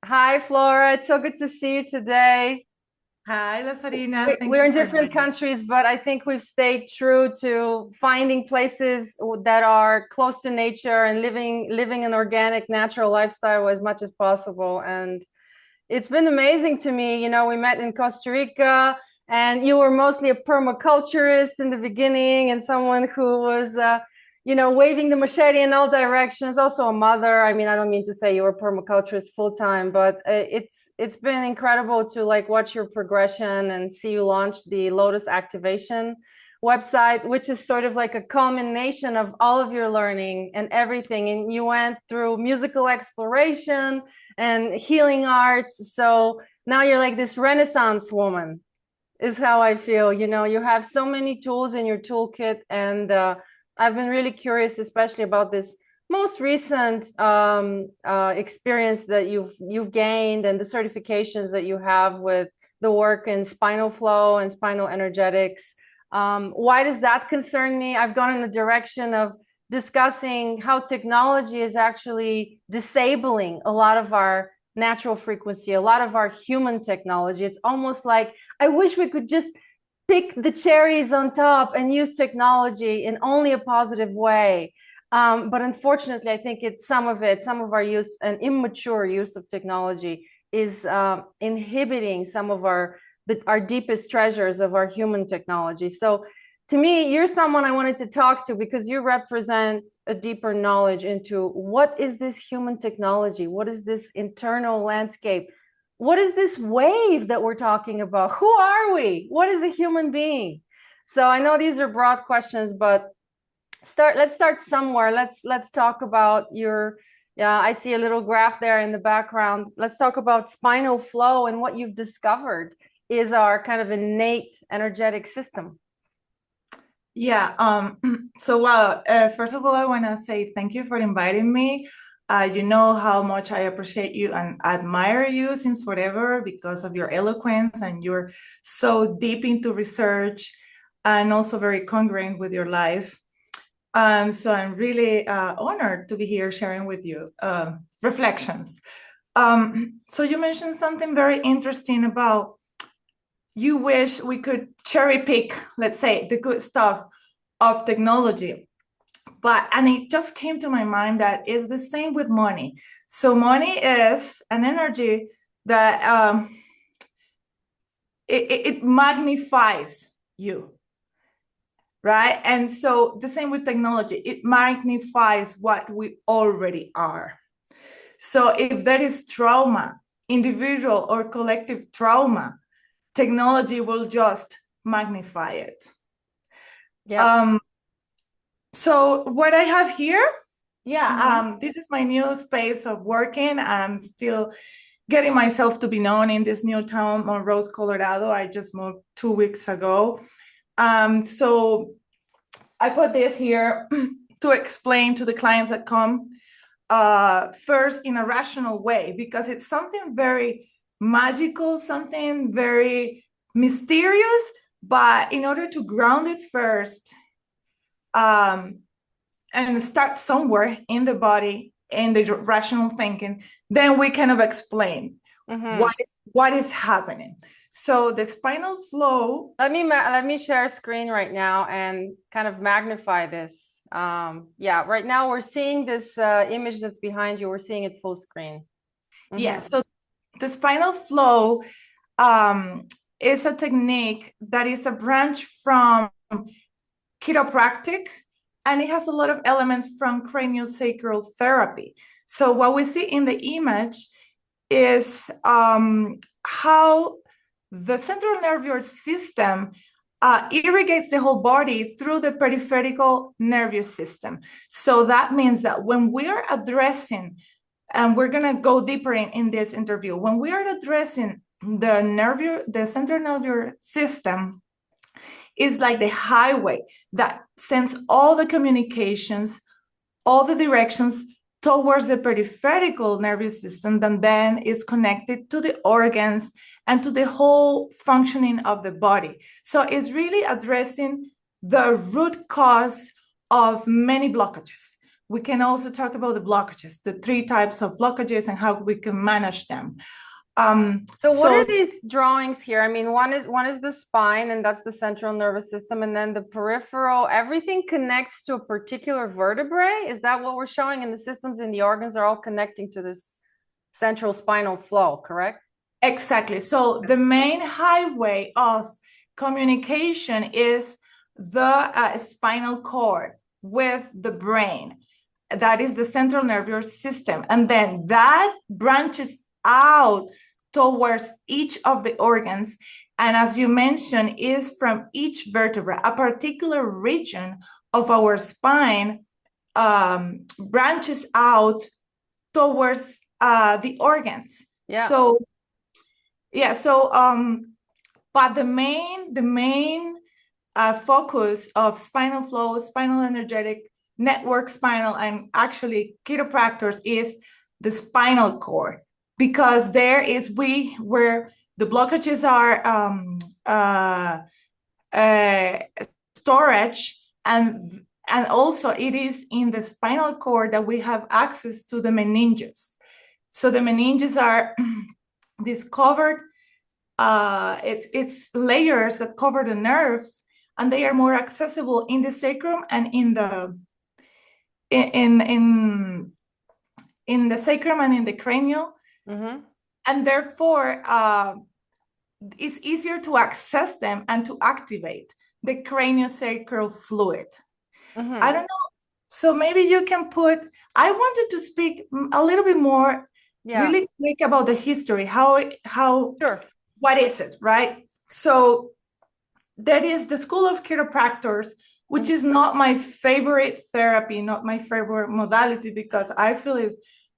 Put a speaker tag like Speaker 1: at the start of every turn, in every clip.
Speaker 1: Hi, Flora. It's so good to see you today.
Speaker 2: Hi, Lazarina. Thank
Speaker 1: We're
Speaker 2: you
Speaker 1: in
Speaker 2: for
Speaker 1: different
Speaker 2: inviting me.
Speaker 1: countries, but I think we've stayed true to finding places that are close to nature and living an organic, natural lifestyle as much as possible. And it's been amazing to me. We met in Costa Rica, and you were mostly a permaculturist in the beginning, and someone who was, waving the machete in all directions. Also a mother. I mean, I don't mean to say you were permaculturist full time, but it's been incredible to like watch your progression and see you launch the Lotus Activation website, which is sort of like a culmination of all of your learning and everything. And you went through musical exploration and healing arts. So now you're like this Renaissance woman, is how I feel. You have so many tools in your toolkit, and I've been really curious, especially about this most recent experience that you've gained and the certifications that you have with the work in spinal flow and spinal energetics. Why does that concern me? I've gone in the direction of discussing how technology is actually disabling a lot of our natural frequency, a lot of our human technology. It's almost like I wish we could just pick the cherries on top and use technology in only a positive way. But unfortunately, I think it's some of our use and immature use of technology is inhibiting some of our deepest treasures of our human technology. So to me, you're someone I wanted to talk to because you represent a deeper knowledge into what is this human technology? What is this internal landscape? What is this wave that we're talking about? Who are we? What is a human being? So I know these are broad questions, but let's start somewhere. Let's talk about your, yeah, I see a little graph there in the background. Let's talk about spinal flow and what you've discovered is our kind of innate energetic system.
Speaker 2: Yeah. First of all, I want to say thank you for inviting me. You know how much I appreciate you and admire you since forever because of your eloquence, and you're so deep into research and also very congruent with your life. So I'm really honored to be here sharing with you reflections. So you mentioned something very interesting about you wish we could cherry pick, let's say, the good stuff of technology. And it just came to my mind that it's the same with money. So money is an energy that it magnifies you, right? And so the same with technology, it magnifies what we already are. So if there is trauma, individual or collective trauma, technology will just magnify it.
Speaker 1: Yep.
Speaker 2: Um, so what I have here,
Speaker 1: Mm-hmm.
Speaker 2: this is my new space of working. I'm still getting myself to be known in this new town, Monrose, Colorado. I just moved 2 weeks ago. So I put this here to explain to the clients that come first in a rational way, because it's something very magical, something very mysterious. But in order to ground it first, um, and start somewhere in the body, in the rational thinking, then we kind of explain
Speaker 1: Mm-hmm.
Speaker 2: what is happening. So the spinal flow.
Speaker 1: Let me share screen right now and kind of magnify this. Yeah, right now we're seeing this image that's behind you. We're seeing it full screen.
Speaker 2: Yeah,
Speaker 1: Mm-hmm.
Speaker 2: so the spinal flow um, is a technique that is a branch from chiropractic, and it has a lot of elements from craniosacral therapy. So what we see in the image is how the central nervous system irrigates the whole body through the peripheral nervous system. So that means that when we are addressing, and we're going to go deeper in this interview, when we are addressing the central nervous system, is like the highway that sends all the communications, all the directions towards the peripheral nervous system, and then is connected to the organs and to the whole functioning of the body. So it's really addressing the root cause of many blockages. we can also talk about the blockages, the 3 types of blockages and how we can manage them.
Speaker 1: So what are these drawings here? I mean, one is the spine, and that's the central nervous system, and then the peripheral, everything connects to a particular vertebrae. Is that what we're showing? And the systems and the organs are all connecting to this central spinal flow, correct?
Speaker 2: Exactly. So the main highway of communication is the spinal cord with the brain. That is the central nervous system. And then that branches out towards each of the organs. And as you mentioned, is from each vertebra, a particular region of our spine branches out towards the organs.
Speaker 1: Yeah.
Speaker 2: So yeah, so but the main focus of spinal flow, spinal energetic network, spinal, and actually chiropractors is the spinal cord, because there is where the blockages are storage, and also it is in the spinal cord that we have access to the meninges. So the meninges are discovered, it's layers that cover the nerves, and they are more accessible in the sacrum and in the sacrum and in the cranial.
Speaker 1: Mm-hmm.
Speaker 2: And therefore it's easier to access them and to activate the craniosacral fluid.
Speaker 1: Mm-hmm.
Speaker 2: I don't know, so maybe you can I wanted to speak a little bit more really quick about the history, how
Speaker 1: Sure.
Speaker 2: What is it, right? So that is the School of Chiropractors, which is not my favorite therapy, not my favorite modality, because I feel it's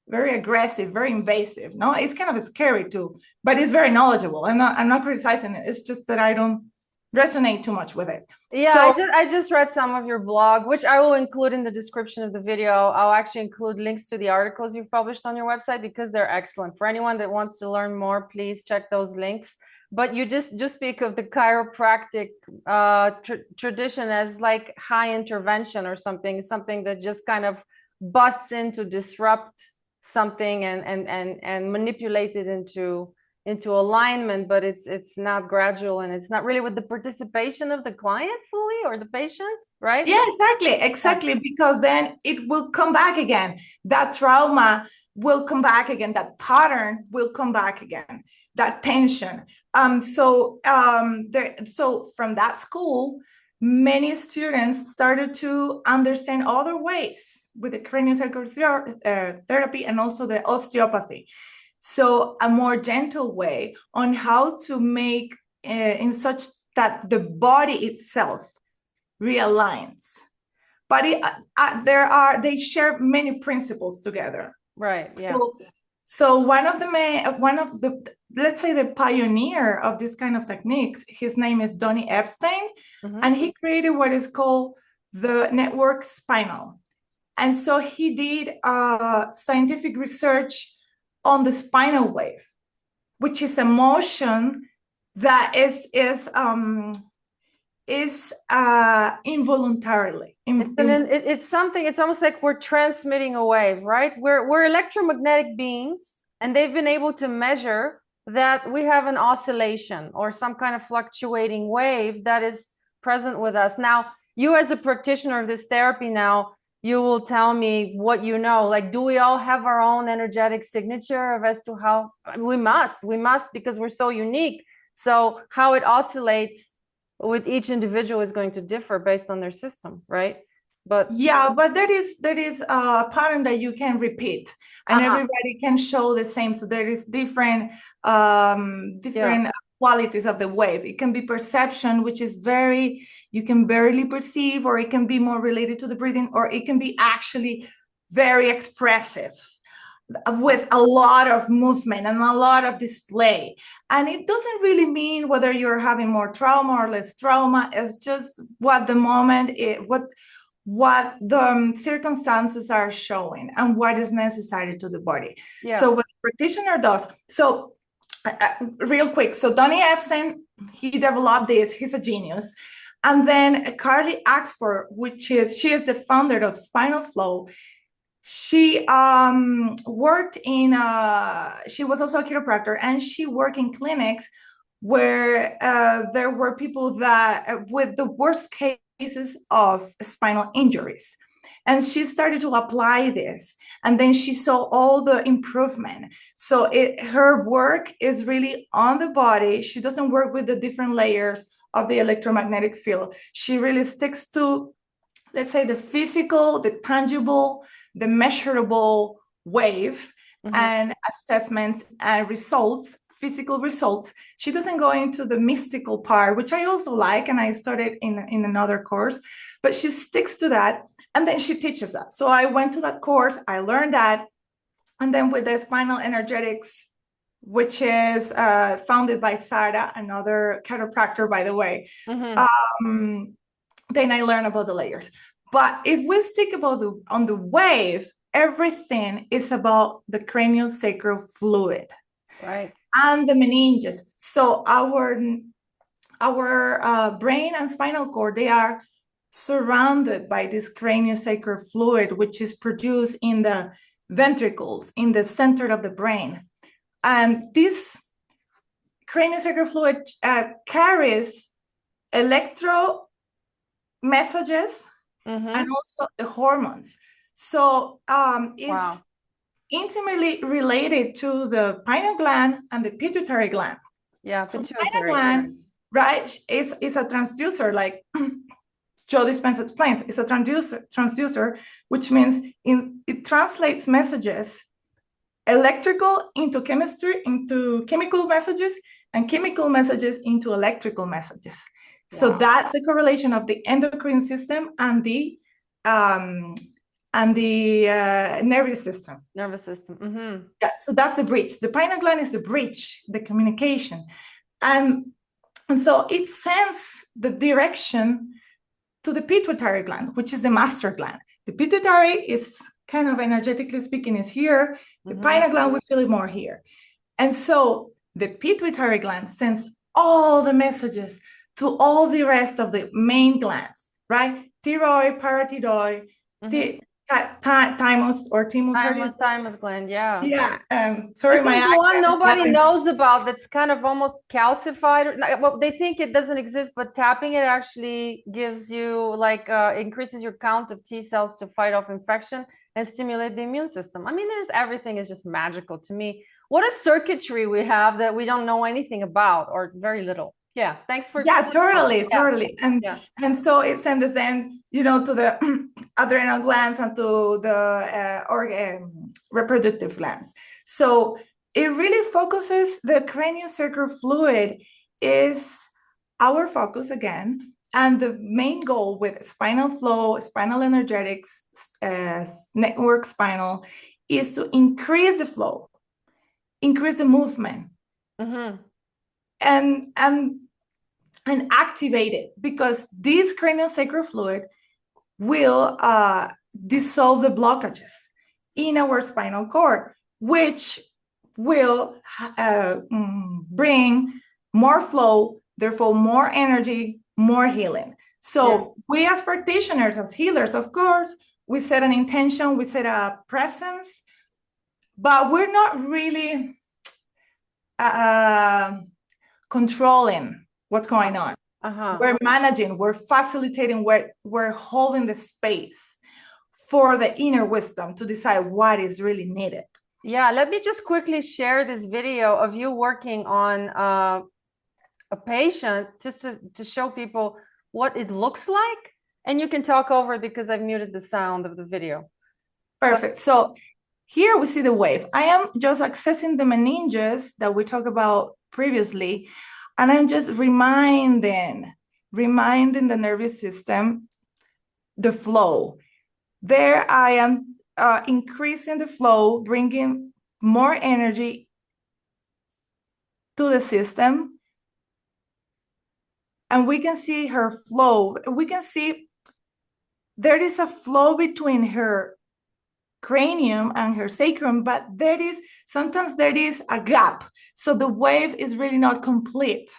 Speaker 2: very aggressive, very invasive. No, it's kind of scary too, but it's very knowledgeable. I'm not criticizing it. It's just that I don't resonate too much with it.
Speaker 1: Yeah,
Speaker 2: so,
Speaker 1: I just read some of your blog, which I will include in the description of the video. I'll actually include links to the articles you've published on your website because they're excellent. For anyone that wants to learn more, please check those links. But you just speak of the chiropractic tradition as like high intervention or something that just kind of busts in to disrupt something and manipulate it into alignment, but it's not gradual, and it's not really with the participation of the client fully or the patient, right?
Speaker 2: Yeah, exactly, because then it will come back again. That trauma will come back again. That pattern will come back again. That tension. So from that school, many students started to understand other ways with the craniosacral therapy and also the osteopathy. So a more gentle way on how to make in such that the body itself realigns. But they share many principles together.
Speaker 1: Right. Yeah.
Speaker 2: So one of the let's say the pioneer of this kind of techniques, his name is Donny Epstein, and he created what is called the network Spinal. And so he did scientific research on the spinal wave, which is a motion that is involuntarily.
Speaker 1: It's something. It's almost like we're transmitting a wave, right? We're electromagnetic beings, and they've been able to measure that we have an oscillation or some kind of fluctuating wave that is present with us. Now, you as a practitioner of this therapy now, you will tell me what you know. Like, do we all have our own energetic signature of as to how we must because we're so unique. So how it oscillates with each individual is going to differ based on their system, right? But
Speaker 2: there is a pattern that you can repeat, and everybody can show the same. So there is different qualities of the wave. It can be perception, which is you can barely perceive, or it can be more related to the breathing, or it can be actually very expressive with a lot of movement and a lot of display. And it doesn't really mean whether you're having more trauma or less trauma. It's just what the moment what the circumstances are showing and what is necessary to the body. So what the practitioner does. So real quick. So Donny Epstein, he developed this. He's a genius. And then Carly Axford, she is the founder of Spinal Flow. She worked in she was also a chiropractor, and she worked in clinics where there were people that with the worst cases of spinal injuries. And she started to apply this, and then she saw all the improvement. So her work is really on the body. She doesn't work with the different layers of the electromagnetic field. She really sticks to, let's say, the physical, the tangible, the measurable wave, and assessments and results, physical results. She doesn't go into the mystical part, which I also like, and I studied in another course, but she sticks to that, and then she teaches that. So I went to that course, I learned that, and then with the spinal energetics, which is founded by Sarah, another chiropractor, by the way. Then I learn about the layers. But if we stick about on the wave, everything is about the craniosacral fluid,
Speaker 1: Right.
Speaker 2: and the meninges. So our brain and spinal cord, they are surrounded by this craniosacral fluid, which is produced in the ventricles, in the center of the brain. And this craniosacral fluid carries electro messages and also the hormones. So it's intimately related to the pineal gland and the pituitary gland.
Speaker 1: Yeah,
Speaker 2: so
Speaker 1: pituitary.
Speaker 2: The pineal gland, right, is a transducer, like Joe Dispenza explains. It's a transducer, which means it translates messages, electrical into chemistry, into chemical messages, and chemical messages into electrical messages. Wow. So that's the correlation of the endocrine system and the nervous system.
Speaker 1: Nervous system.
Speaker 2: Yeah, so that's the bridge. The pineal gland is the bridge, the communication. And so it sends the direction to the pituitary gland, which is the master gland. The pituitary is kind of, energetically speaking, is here. The pineal gland, we feel it more here. And so the pituitary gland sends all the messages to all the rest of the main glands, right? Thyroid, parathyroid, thymus or thymus.
Speaker 1: Thymus gland, yeah.
Speaker 2: Yeah. Sorry, my accent.
Speaker 1: One nobody knows about that's kind of almost calcified. Well, they think it doesn't exist, but tapping it actually gives you, like, increases your count of T cells to fight off infection and stimulate the immune system. I mean, everything is just magical to me. What a circuitry we have that we don't know anything about, or very little. Yeah, thanks for.
Speaker 2: Yeah, totally. And so it sends then, to the adrenal glands and to the reproductive glands. So it really focuses, the craniosacral fluid is our focus again, and the main goal with spinal flow, spinal energetics, network spinal, is to increase the flow, increase the movement, and activate it, because this craniosacral fluid will dissolve the blockages in our spinal cord, which will bring more flow, therefore more energy, more healing. So we, as practitioners, as healers, of course, we set an intention, we set a presence, but we're not really controlling what's going on. We're managing, we're facilitating, we're holding the space for the inner wisdom to decide what is really needed.
Speaker 1: Yeah, let me just quickly share this video of you working on a patient, just to show people what it looks like. And you can talk over it because I've muted the sound of the video.
Speaker 2: Perfect. So here we see the wave. I am just accessing the meninges that we talked about previously. And I'm just reminding the nervous system, the flow. There I am increasing the flow, bringing more energy to the system. And we can see her flow. We can see there is a flow between her cranium and her sacrum, but sometimes there is a gap. So the wave is really not complete.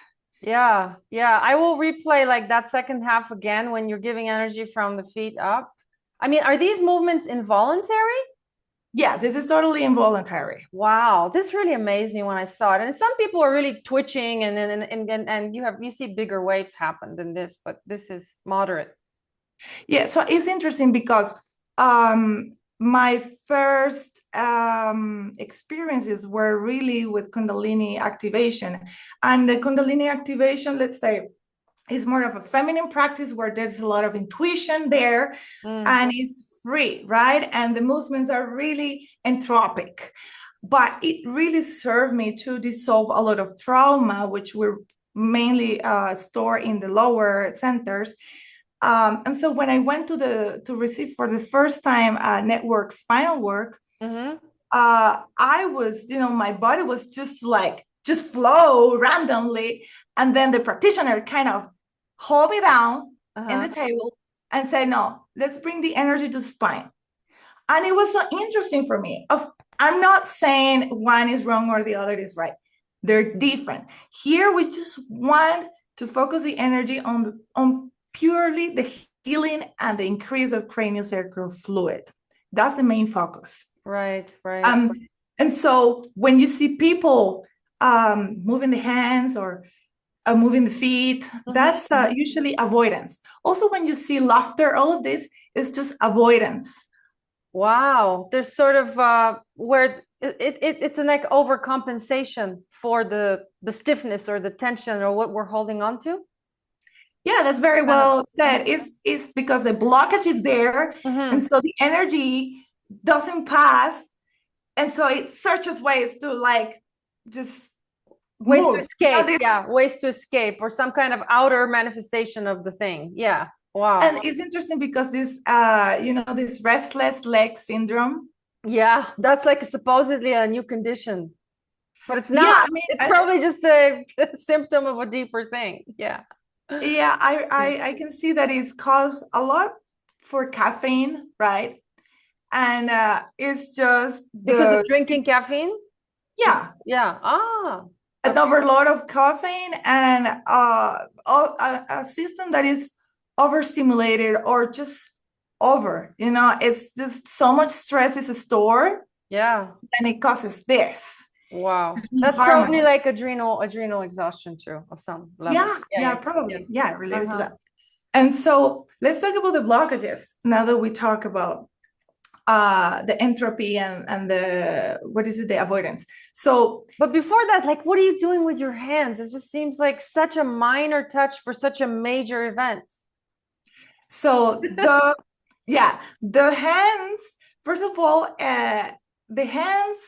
Speaker 1: Yeah. I will replay like that second half again when you're giving energy from the feet up. I mean, are these movements involuntary?
Speaker 2: Yeah, this is totally involuntary.
Speaker 1: Wow, this really amazed me when I saw it. And some people are really twitching, and you see bigger waves happen than this, but this is moderate.
Speaker 2: Yeah, so it's interesting because my first experiences were really with Kundalini activation. And the Kundalini activation, let's say, is more of a feminine practice where there's a lot of intuition there and it's free, right? And the movements are really entropic. But it really served me to dissolve a lot of trauma, which were mainly stored in the lower centers. And so when I went to receive for the first time network spinal work,
Speaker 1: Mm-hmm.
Speaker 2: I was, my body was just flow randomly. And then the practitioner kind of hold me down in the
Speaker 1: Uh-huh.
Speaker 2: table and say, no, let's bring the energy to spine. And it was so interesting for me. I'm not saying one is wrong or the other is right. They're different. Here we just want to focus the energy on purely the healing and the increase of craniosacral fluid. That's the main focus.
Speaker 1: Right, right.
Speaker 2: Um, and so when you see people moving the hands or moving the feet,
Speaker 1: Mm-hmm.
Speaker 2: that's usually avoidance. Also, when you see laughter, all of this is just avoidance.
Speaker 1: Wow, there's sort of where it's an like overcompensation for the stiffness or the tension or what we're holding on to.
Speaker 2: Yeah, that's very
Speaker 1: Kind of.
Speaker 2: well said. It's because the blockage is there, and
Speaker 1: Mm-hmm.
Speaker 2: so the energy doesn't pass, and so it searches ways to just
Speaker 1: Ways to
Speaker 2: move.
Speaker 1: escape,
Speaker 2: This,
Speaker 1: yeah, ways to escape or some kind of outer manifestation of the thing. Yeah. Wow.
Speaker 2: and it's interesting because this this restless leg syndrome.
Speaker 1: Yeah, that's like supposedly a new condition, but it's
Speaker 2: Yeah,
Speaker 1: not.
Speaker 2: I mean,
Speaker 1: It's probably just a symptom of a deeper thing. Yeah.
Speaker 2: yeah,
Speaker 1: Yeah.
Speaker 2: I can see that it's caused a lot for caffeine, right? And it's just
Speaker 1: Because of
Speaker 2: the
Speaker 1: drinking caffeine?
Speaker 2: yeah,
Speaker 1: Yeah. Ah.
Speaker 2: an
Speaker 1: Okay.
Speaker 2: overload of caffeine and a system that is overstimulated or just over. It's just so much stress is stored
Speaker 1: Yeah.
Speaker 2: and it causes this
Speaker 1: Wow. That's probably
Speaker 2: harmony.
Speaker 1: like adrenal exhaustion too, of some level.
Speaker 2: Yeah,
Speaker 1: Yeah,
Speaker 2: yeah,
Speaker 1: yeah. Yeah.
Speaker 2: probably. Yeah, related to
Speaker 1: Uh-huh.
Speaker 2: that. And so let's talk about the blockages now that we talk about the entropy and the what is it, the avoidance. So
Speaker 1: But before that, like, what are you doing with your hands? It just seems like such a minor touch for such a major event.
Speaker 2: so the yeah, the hands, first of all, the hands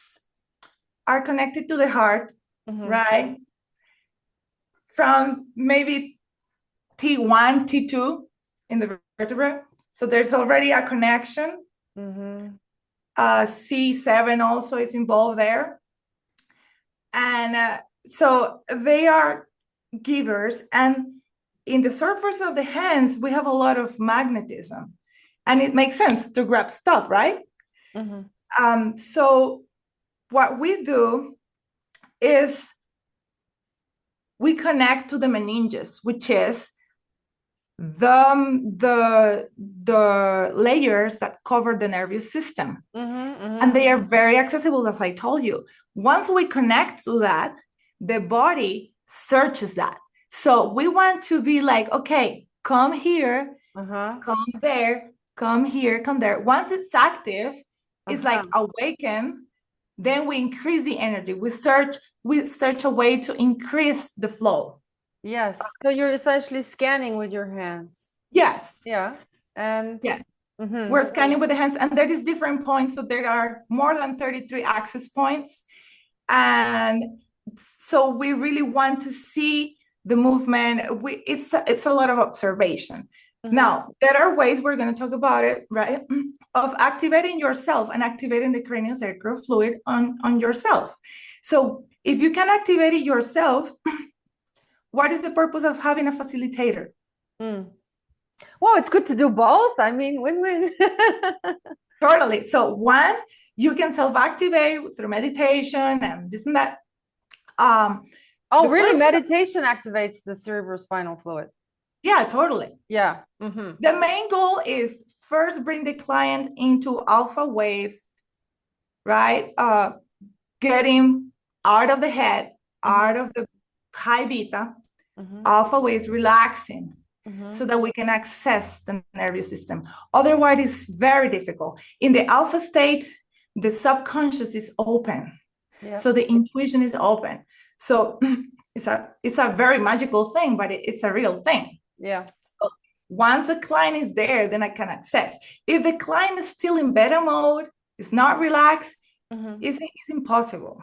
Speaker 2: are connected to the heart,
Speaker 1: Hmm.
Speaker 2: right? From maybe T1, T2 in the vertebra. So there's already a connection.
Speaker 1: Hmm.
Speaker 2: C7 also is involved there. And so they are givers. And in the surface of the hands, we have a lot of magnetism. And it makes sense to grab stuff, right?
Speaker 1: Hmm.
Speaker 2: So what we do is we connect to the meninges, which is the layers that cover the nervous system.
Speaker 1: Hmm.
Speaker 2: And
Speaker 1: Hmm.
Speaker 2: they are very accessible, as I told you. Once we connect to that, the body searches that. So we want to be like, okay, come here,
Speaker 1: Uh-huh.
Speaker 2: come there, come here, come there. Once it's active, it's like
Speaker 1: Uh-huh.
Speaker 2: awaken. Then we increase the energy. We search a way to increase the flow.
Speaker 1: Yes. So you're essentially scanning with your hands.
Speaker 2: Yes.
Speaker 1: Yeah. And
Speaker 2: Yeah.
Speaker 1: hmm.
Speaker 2: We're scanning with the hands, and there is different points. So there are more than 33 access points. And so we really want to see the movement. It's a lot of observation.
Speaker 1: Hmm.
Speaker 2: Now, there are ways we're going to talk about it, right? Of activating yourself and activating the craniosacral fluid on yourself. So if you can activate it yourself, what is the purpose of having a facilitator?
Speaker 1: Mm. Well, it's good to do both. I mean, win-win.
Speaker 2: Totally. So one, you can self-activate through meditation and this and that. Um,
Speaker 1: Oh,
Speaker 2: the
Speaker 1: really?
Speaker 2: purpose,
Speaker 1: Meditation activates the cerebrospinal fluid.
Speaker 2: yeah, totally.
Speaker 1: Yeah. Hmm.
Speaker 2: The main goal is first bring the client into alpha waves right? Getting out of the head, out
Speaker 1: Mm-hmm.
Speaker 2: of the high beta,
Speaker 1: Mm-hmm.
Speaker 2: alpha waves, relaxing
Speaker 1: Mm-hmm.
Speaker 2: so that we can access the nervous system. Otherwise, it's very difficult. In the alpha state, the subconscious is open.
Speaker 1: Yeah.
Speaker 2: So the intuition is open. So it's a very magical thing, but it's a real thing.
Speaker 1: Yeah.
Speaker 2: So once the client is there, then I can access. If the client is still in beta mode, is not relaxed,
Speaker 1: Mm-hmm.
Speaker 2: it's impossible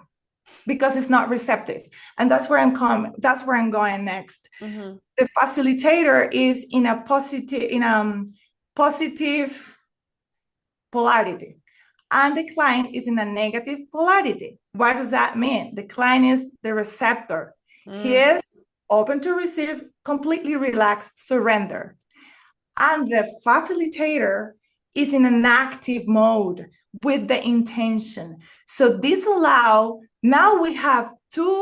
Speaker 2: because it's not receptive. And that's where I'm coming. That's where I'm going next.
Speaker 1: Mm-hmm.
Speaker 2: The facilitator is in a positive polarity, and the client is in a negative polarity. What does that mean? The client is the receptor. He
Speaker 1: Mm.
Speaker 2: is open to receive, completely relaxed, surrender. And the facilitator is in an active mode with the intention. So this allow, now we have two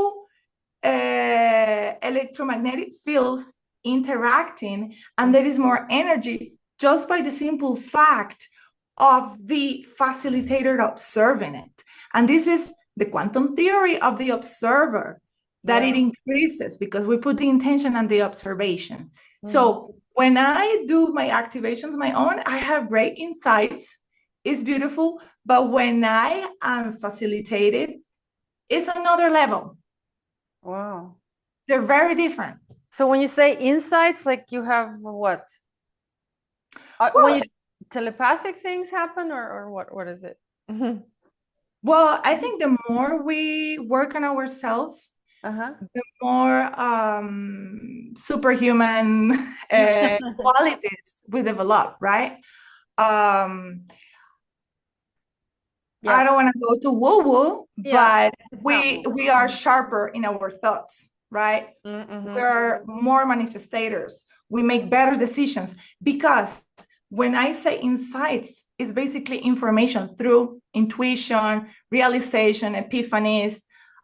Speaker 2: electromagnetic fields interacting, and there is more energy just by the simple fact of the facilitator observing it. And this is the quantum theory of the observer, that
Speaker 1: Yeah.
Speaker 2: it increases because we put the intention and the observation.
Speaker 1: Mm-hmm.
Speaker 2: So when I do my activations my own, I have great insights. It's beautiful. But when I am facilitated, it's another level.
Speaker 1: Wow.
Speaker 2: They're very different.
Speaker 1: So when you say insights, like you have what? When
Speaker 2: Well,
Speaker 1: you telepathic things happen, or what is it? Mm-hmm.
Speaker 2: well, I think the more we work on ourselves,
Speaker 1: Uh-huh.
Speaker 2: the more superhuman qualities we develop, right? Um, I
Speaker 1: Yeah.
Speaker 2: don't want to go to woo-woo,
Speaker 1: Yeah.
Speaker 2: but
Speaker 1: It's not
Speaker 2: we are sharper in our thoughts, right?
Speaker 1: mm-hmm.
Speaker 2: We're more manifestators. We make better decisions because when I say insights, it's basically information through intuition, realization, epiphanies,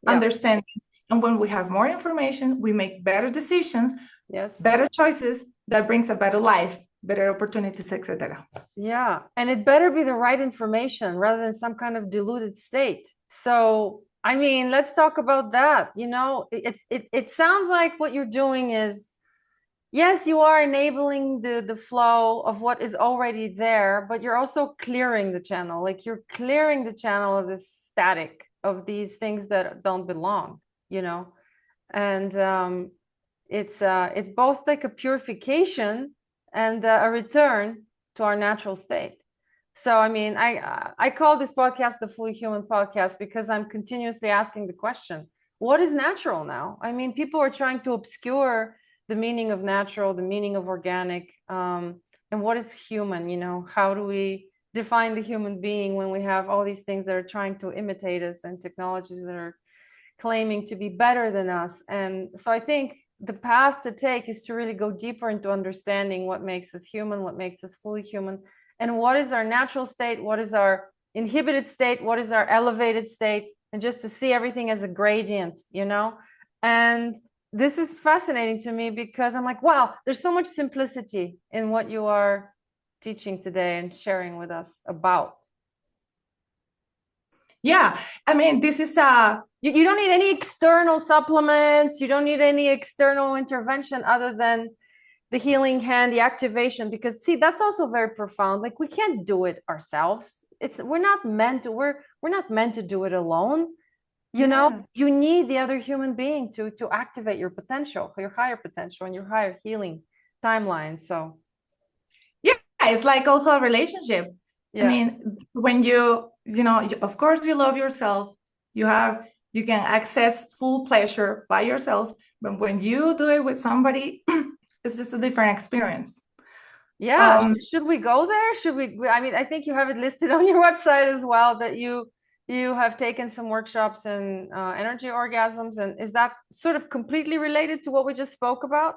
Speaker 1: Yeah.
Speaker 2: understanding. And when we have more information, we make better decisions,
Speaker 1: Yes.
Speaker 2: better choices that brings a better life, better opportunities, etc.
Speaker 1: Yeah. And it better be the right information rather than some kind of diluted state. So, I mean, let's talk about that. It sounds like what you're doing is, yes, you are enabling the flow of what is already there, but you're also clearing the channel. Like you're clearing the channel of this static, of these things that don't belong, you know. And it's both like a purification and a return to our natural state. So I mean, I call this podcast the Fully Human Podcast because I'm continuously asking the question, what is natural now? I mean, people are trying to obscure the meaning of natural, the meaning of organic, and what is human, how do we define the human being when we have all these things that are trying to imitate us and technologies that are claiming to be better than us. And so I think the path to take is to really go deeper into understanding what makes us human, what makes us fully human, and what is our natural state, what is our inhibited state, what is our elevated state, and just to see everything as a gradient. And this is fascinating to me because I'm like, wow, there's so much simplicity in what you are teaching today and sharing with us about.
Speaker 2: Yeah, I mean, this is a
Speaker 1: You don't need any external supplements. You don't need any external intervention other than the healing hand, the activation. Because see, that's also very profound. Like we can't do it ourselves. We're not meant to do it alone.
Speaker 2: yeah.
Speaker 1: You need the other human being to activate your potential, your higher potential, and your higher healing timeline. So
Speaker 2: Yeah, it's like also a relationship. I
Speaker 1: yeah.
Speaker 2: mean, when of course you love yourself, you can access full pleasure by yourself, but when you do it with somebody, it's just a different experience.
Speaker 1: Yeah,
Speaker 2: Um,
Speaker 1: should we go there? I mean, I think you have it listed on your website as well that you have taken some workshops in energy orgasms, and is that sort of completely related to what we just spoke about?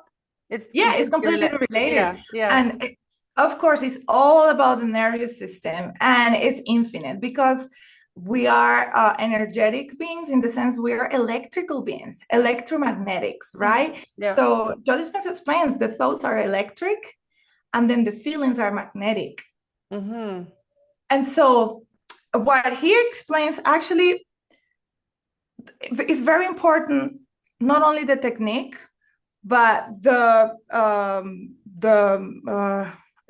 Speaker 1: It's
Speaker 2: yeah, it's
Speaker 1: completely
Speaker 2: completely
Speaker 1: related.
Speaker 2: related.
Speaker 1: Yeah, yeah.
Speaker 2: And of course, it's all about the nervous system and it's infinite because we are energetic beings in the sense we are electrical beings, electromagnetics,
Speaker 1: Mhm.
Speaker 2: right?
Speaker 1: Yeah.
Speaker 2: So Joe Dispenza explains the thoughts are electric and then the feelings are magnetic.
Speaker 1: Hmm.
Speaker 2: And so what he explains actually is very important, not only the technique, but I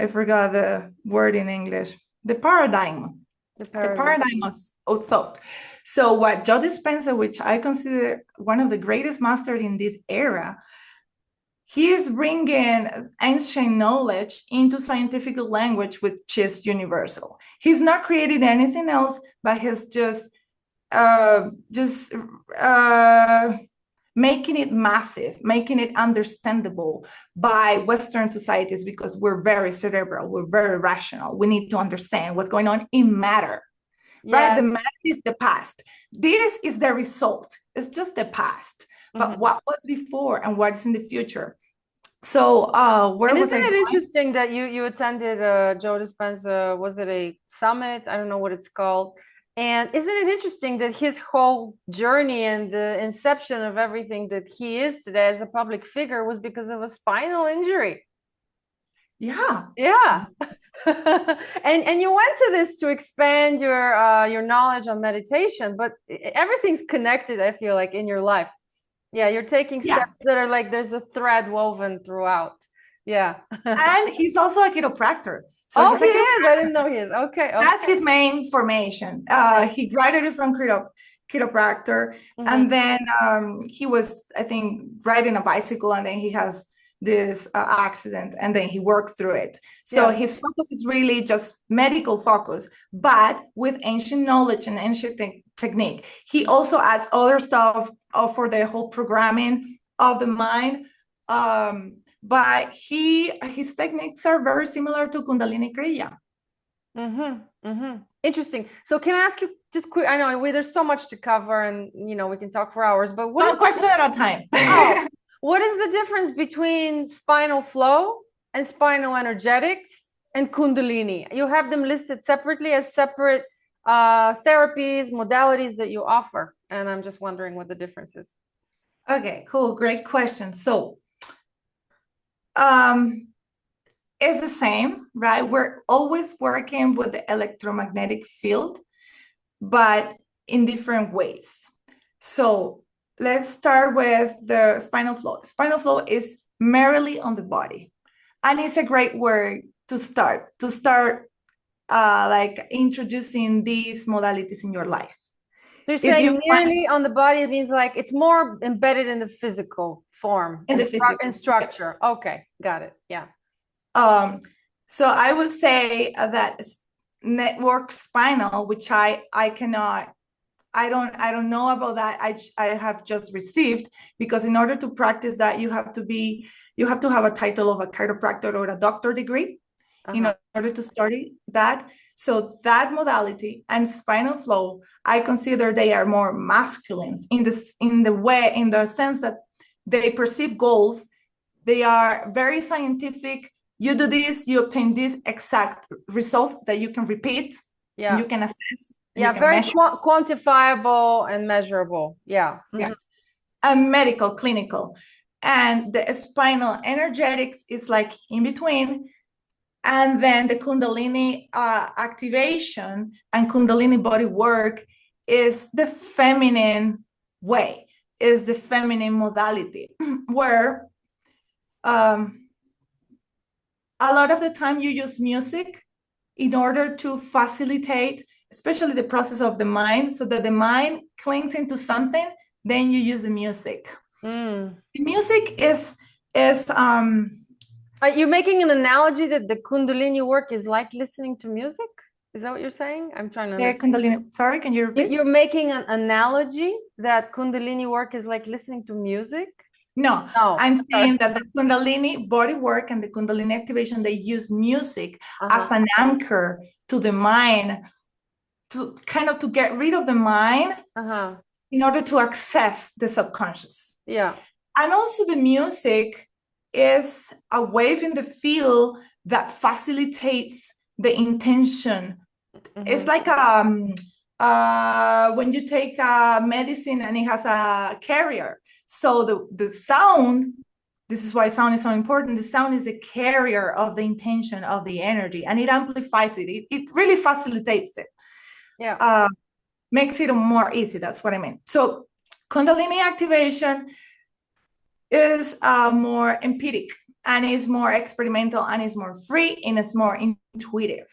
Speaker 2: forgot the word in English, the paradigm.
Speaker 1: The
Speaker 2: The
Speaker 1: paradigm.
Speaker 2: paradigm of thought. So what Joe Dispenza, which I consider one of the greatest masters in this era, he is bringing ancient knowledge into scientific language, which is universal. He's not creating anything else, but he's just making it massive, making it understandable by Western societies, because we're very cerebral, we're very rational. We need to understand what's going on in matter, right?
Speaker 1: Yes.
Speaker 2: The matter is the past. This is the result. It's just the past. But what was before and what's in the future? So where
Speaker 1: And
Speaker 2: was
Speaker 1: isn't
Speaker 2: I
Speaker 1: it
Speaker 2: going?
Speaker 1: interesting that you attended Joe Dispenza, was it a summit? I don't know what it's called. And isn't it interesting that his whole journey and the inception of everything that he is today as a public figure was because of a spinal injury?
Speaker 2: Yeah.
Speaker 1: Yeah. And you went to this to expand your knowledge on meditation, but everything's connected, I feel like, in your life. Yeah, you're taking
Speaker 2: Yeah.
Speaker 1: steps that are like there's a thread woven throughout. Yeah.
Speaker 2: And he's also a chiropractor. So
Speaker 1: Oh,
Speaker 2: he's
Speaker 1: he
Speaker 2: a
Speaker 1: is. I
Speaker 2: chiropractor.
Speaker 1: didn't know he is. Okay.
Speaker 2: That's
Speaker 1: Okay.
Speaker 2: his main formation. He graduated from chiropractor, and
Speaker 1: Hmm.
Speaker 2: then he was, I think, riding a bicycle, and then he has this accident, and then he worked through it. So
Speaker 1: Yeah.
Speaker 2: his focus is really just medical focus, but with ancient knowledge and ancient technique. He also adds other stuff for the whole programming of the mind. But his techniques are very similar to Kundalini Kriya.
Speaker 1: Interesting. So can I ask you just quick? I know there's so much to cover, and we can talk for hours. But what is
Speaker 2: One question at a time.
Speaker 1: oh, what is the difference between spinal flow and spinal energetics and Kundalini? You have them listed separately as separate therapies, modalities that you offer, and I'm just wondering what the difference is.
Speaker 2: Okay, cool. Great question. So, it's the same, right? We're always working with the electromagnetic field, but in different ways. So, let's start with the spinal flow. Spinal flow is merely on the body, and it's a great word to start like introducing these modalities in your life.
Speaker 1: So you're
Speaker 2: If you
Speaker 1: saying
Speaker 2: find
Speaker 1: nearly on the body, it means like it's more embedded in the physical form
Speaker 2: in
Speaker 1: and
Speaker 2: the physical,
Speaker 1: and
Speaker 2: yes.
Speaker 1: structure. Okay, got it. Yeah.
Speaker 2: So I would say that network spinal, which I cannot, I don't know about that. I have just received, because in order to practice that, you have to have a title of a chiropractor or a doctor degree in order to study that. So that modality and spinal flow, I consider they are more masculine in the sense that they perceive goals. They are very scientific. You do this, you obtain this exact result that you can repeat, and you
Speaker 1: Yeah.
Speaker 2: can assess, and you
Speaker 1: Yeah,
Speaker 2: can
Speaker 1: very
Speaker 2: measure.
Speaker 1: quantifiable and measurable. Yeah.
Speaker 2: Yes. And medical, clinical. And the spinal energetics is like in between. And then the Kundalini activation and Kundalini body work is the feminine way, is the feminine modality, where a lot of the time you use music in order to facilitate, especially the process of the mind, so that the mind clings into something, then you use the music.
Speaker 1: Mm.
Speaker 2: The music is
Speaker 1: Are you making an analogy that the Kundalini work is like listening to music? Is that what you're saying? I'm trying to
Speaker 2: the
Speaker 1: understand.
Speaker 2: Kundalini. Sorry, can you repeat?
Speaker 1: You're making an analogy that Kundalini work is like listening to music?
Speaker 2: No,
Speaker 1: No.
Speaker 2: I'm
Speaker 1: Sorry.
Speaker 2: saying that the Kundalini body work and the Kundalini activation, they use music as
Speaker 1: Uh-huh.
Speaker 2: an anchor to the mind, to kind of to get rid of the mind
Speaker 1: Uh-huh.
Speaker 2: in order to access the subconscious.
Speaker 1: Yeah.
Speaker 2: And also the music is a wave in the field that facilitates the intention. It's like when you take a medicine and it has a carrier. So the sound, this is why sound is so important. The sound is the carrier of the intention, of the energy, and it amplifies it. It really facilitates it.
Speaker 1: Yeah.
Speaker 2: makes it more easy. That's what I mean. So Kundalini activation is more empiric and is more experimental and is more free and it's more intuitive.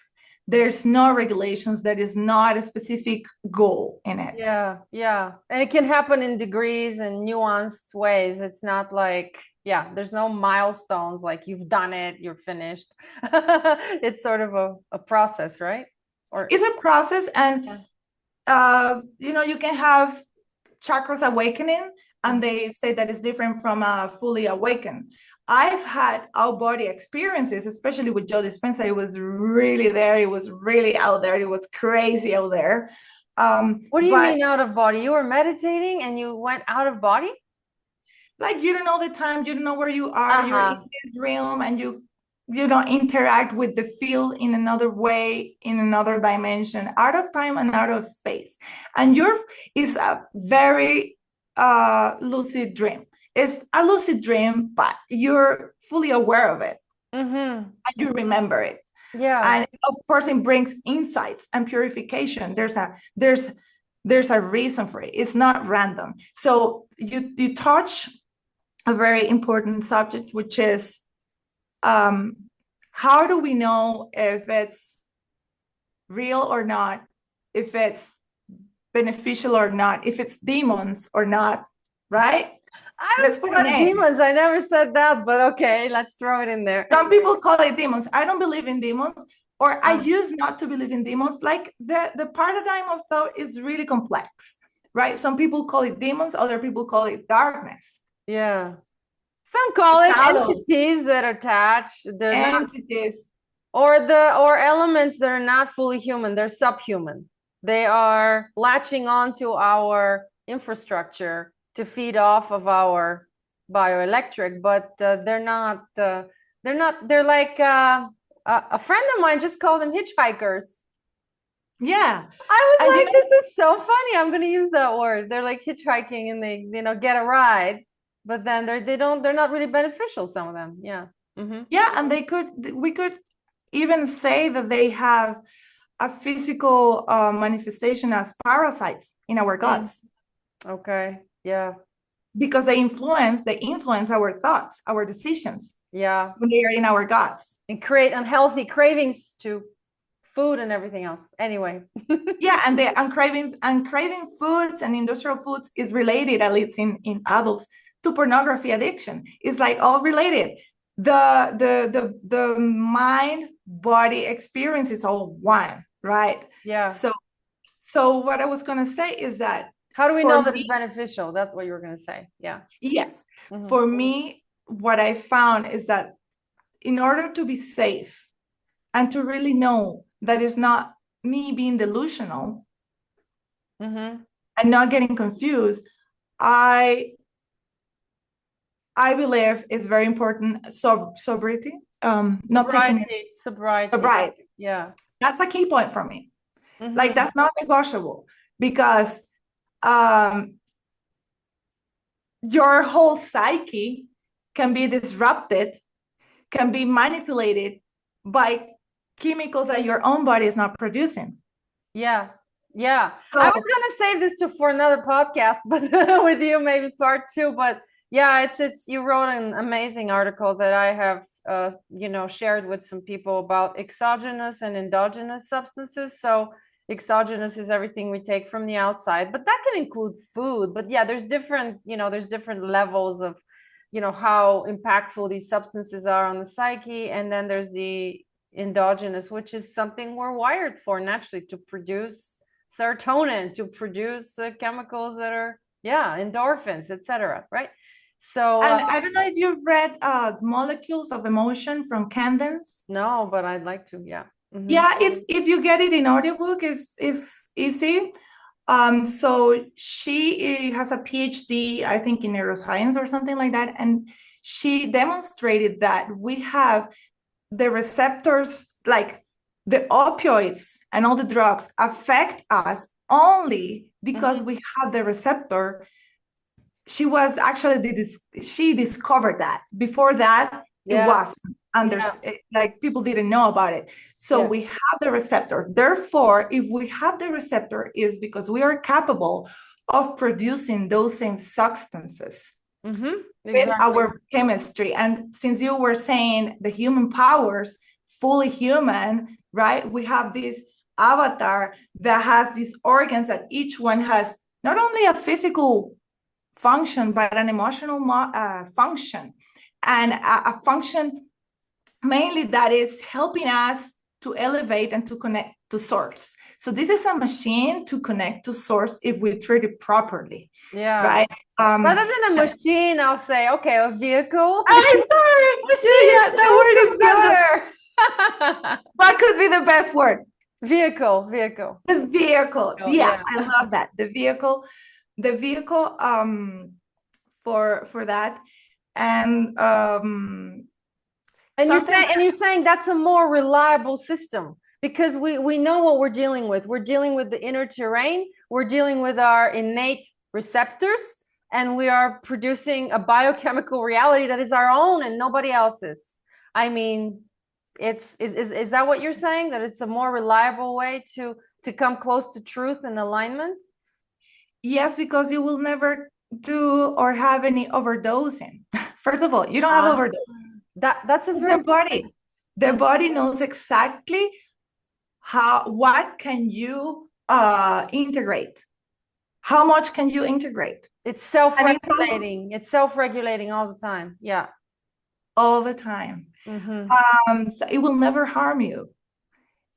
Speaker 2: There's no regulations. There is not a specific goal in it.
Speaker 1: Yeah, yeah. And it can happen in degrees and nuanced ways. It's not like, yeah, there's no milestones like you've done it, you're finished. It's sort of a process, right? Or
Speaker 2: It's a process, and
Speaker 1: yeah.
Speaker 2: you can have chakras awakening, and
Speaker 1: Mhm.
Speaker 2: they say that it's different from a fully awakened. I've had out body experiences, especially with Joe Dispenza. It was really there. It was really out there. It was crazy out there.
Speaker 1: What do you
Speaker 2: But
Speaker 1: mean out of body? You were meditating and you went out of body?
Speaker 2: like you don't know the time, you don't know where you are. You're in
Speaker 1: Uh-huh.
Speaker 2: this realm, and you don't interact with the field in another way, in another dimension, out of time and out of space. And yours is a very lucid dream. It's a lucid dream, but you're fully aware of it
Speaker 1: Mm-hmm.
Speaker 2: and you remember it.
Speaker 1: Yeah.
Speaker 2: And of course, it brings insights and purification. There's a reason for it. It's not random. So you touch a very important subject, which is um, how do we know if it's real or not, if it's beneficial or not, if it's demons or not, right?
Speaker 1: I
Speaker 2: Let's
Speaker 1: don't
Speaker 2: put a
Speaker 1: know about
Speaker 2: name.
Speaker 1: demons. I never said that, but okay, let's throw it in there.
Speaker 2: Some people call it demons. I don't believe in demons, or I
Speaker 1: Ah,
Speaker 2: used not to believe in demons. Like the paradigm of thought is really complex, right? Some people call it demons, other people call it darkness,
Speaker 1: yeah. Some call it
Speaker 2: shadows,
Speaker 1: entities that attach. They're not,
Speaker 2: entities.
Speaker 1: or elements that are not fully human. They're subhuman. They are latching onto our infrastructure to feed off of our bioelectric, but they're not. They're not. They're like a friend of mine just called them hitchhikers.
Speaker 2: Yeah.
Speaker 1: I
Speaker 2: And
Speaker 1: was like, this is so funny. I'm gonna use that word. They're like hitchhiking and they, get a ride, but then they're not really beneficial, some of them. Yeah. Mm-hmm.
Speaker 2: yeah, and we could even say that they have a physical manifestation as parasites in our
Speaker 1: Mm.
Speaker 2: guts
Speaker 1: Okay. Yeah.
Speaker 2: because they influence our thoughts, our decisions
Speaker 1: Yeah.
Speaker 2: when they are in our guts.
Speaker 1: And create unhealthy cravings to food and everything else. Anyway.
Speaker 2: Yeah, and craving foods and industrial foods is related, at least in adults, to pornography addiction. It's like all related. The mind body experience is all one, right?
Speaker 1: Yeah.
Speaker 2: So what I was gonna say is that
Speaker 1: How do we
Speaker 2: for
Speaker 1: know that it's
Speaker 2: me,
Speaker 1: beneficial? That's what you were gonna say. Yeah.
Speaker 2: yes,
Speaker 1: Mm-hmm.
Speaker 2: for me, what I found is that in order to be safe and to really know that it's not me being delusional
Speaker 1: Mm-hmm.
Speaker 2: and not getting confused, I I believe it's very important sobriety, not taking it
Speaker 1: Sobriety. Sobriety.
Speaker 2: sobriety.
Speaker 1: Yeah.
Speaker 2: That's a key point for me. Like
Speaker 1: Mm-hmm.
Speaker 2: that's not negotiable because um, your whole psyche can be disrupted, can be manipulated by chemicals that your own body is not producing.
Speaker 1: Yeah. Yeah. I was
Speaker 2: So
Speaker 1: gonna save this for another podcast, but with you maybe part two. But yeah, it's you wrote an amazing article that I have shared with some people about exogenous and endogenous substances. So exogenous is everything we take from the outside, but that can include food. But yeah, there's different levels of how impactful these substances are on the psyche, and then there's the endogenous, which is something we're wired for naturally to produce serotonin, to produce chemicals that are, yeah, endorphins, etc. Right? So
Speaker 2: and I don't know if you've read Molecules of Emotion from Candence.
Speaker 1: no, but I'd like to. Yeah. Hmm.
Speaker 2: Yeah, it's if you get it in audiobook, is easy. So she has a PhD, I think, in neuroscience or something like that, and she demonstrated that we have the receptors, like the opioids and all the drugs, affect us only because
Speaker 1: Hmm.
Speaker 2: we have the receptor. She discovered that. Before that, it
Speaker 1: Yeah.
Speaker 2: wasn't.
Speaker 1: Yeah.
Speaker 2: like people didn't know about it. So
Speaker 1: Yeah.
Speaker 2: we have the receptor. Therefore, if we have the receptor, is because we are capable of producing those same substances with
Speaker 1: Exactly.
Speaker 2: our chemistry. And since you were saying the human powers, fully human, right? We have this avatar that has these organs that each one has not only a physical function, but an emotional function, and a function mainly that is helping us to elevate and to connect to source. So this is a machine to connect to source if we treat it properly,
Speaker 1: Yeah.
Speaker 2: right?
Speaker 1: Rather than a machine, I'll say, okay, a vehicle.
Speaker 2: I'm sorry. Yeah,
Speaker 1: Machine
Speaker 2: yeah, that word is not
Speaker 1: better.
Speaker 2: what could be the best word?
Speaker 1: Vehicle, vehicle.
Speaker 2: The vehicle.
Speaker 1: Oh,
Speaker 2: Yeah,
Speaker 1: yeah.
Speaker 2: I love that. The vehicle for that. And
Speaker 1: And
Speaker 2: something
Speaker 1: you're saying that's a more reliable system because we know what we're dealing with. We're dealing with the inner terrain, we're dealing with our innate receptors, and we are producing a biochemical reality that is our own and nobody else's. I mean, is that what you're saying? That it's a more reliable way to come close to truth and alignment?
Speaker 2: yes, because you will never do or have any overdosing. First of all, you don't have
Speaker 1: Ah,
Speaker 2: overdose.
Speaker 1: that's a
Speaker 2: The
Speaker 1: very
Speaker 2: body, the
Speaker 1: mm,
Speaker 2: body knows exactly what can you integrate, how much can you integrate,
Speaker 1: it's
Speaker 2: and it's also
Speaker 1: self-regulating. It's self-regulating all the time. Yeah.
Speaker 2: all the time.
Speaker 1: Mm-hmm.
Speaker 2: So it will never harm you.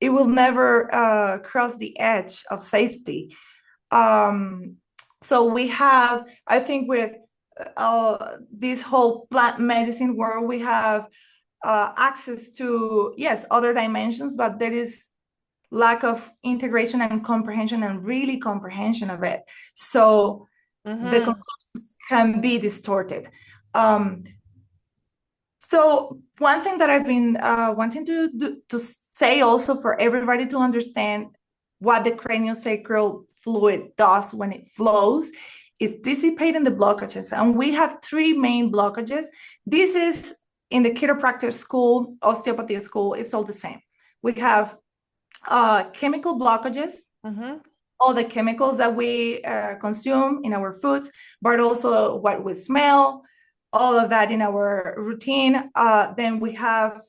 Speaker 2: It will never cross the edge of safety. Um, so we have, I think, with this whole plant medicine world, we have access to, yes, other dimensions, but there is lack of integration and comprehension and really comprehension of it. So the
Speaker 1: Mm-hmm.
Speaker 2: conclusions can be distorted. Um, so one thing that I've been wanting to say also for everybody to understand what the craniosacral fluid does when it flows is dissipating the blockages. And we have three main blockages. This is in the chiropractic school, osteopathy school, it's all the same. We have chemical blockages,
Speaker 1: Mm-hmm.
Speaker 2: all the chemicals that we consume in our foods, but also what we smell, all of that in our routine. Then we have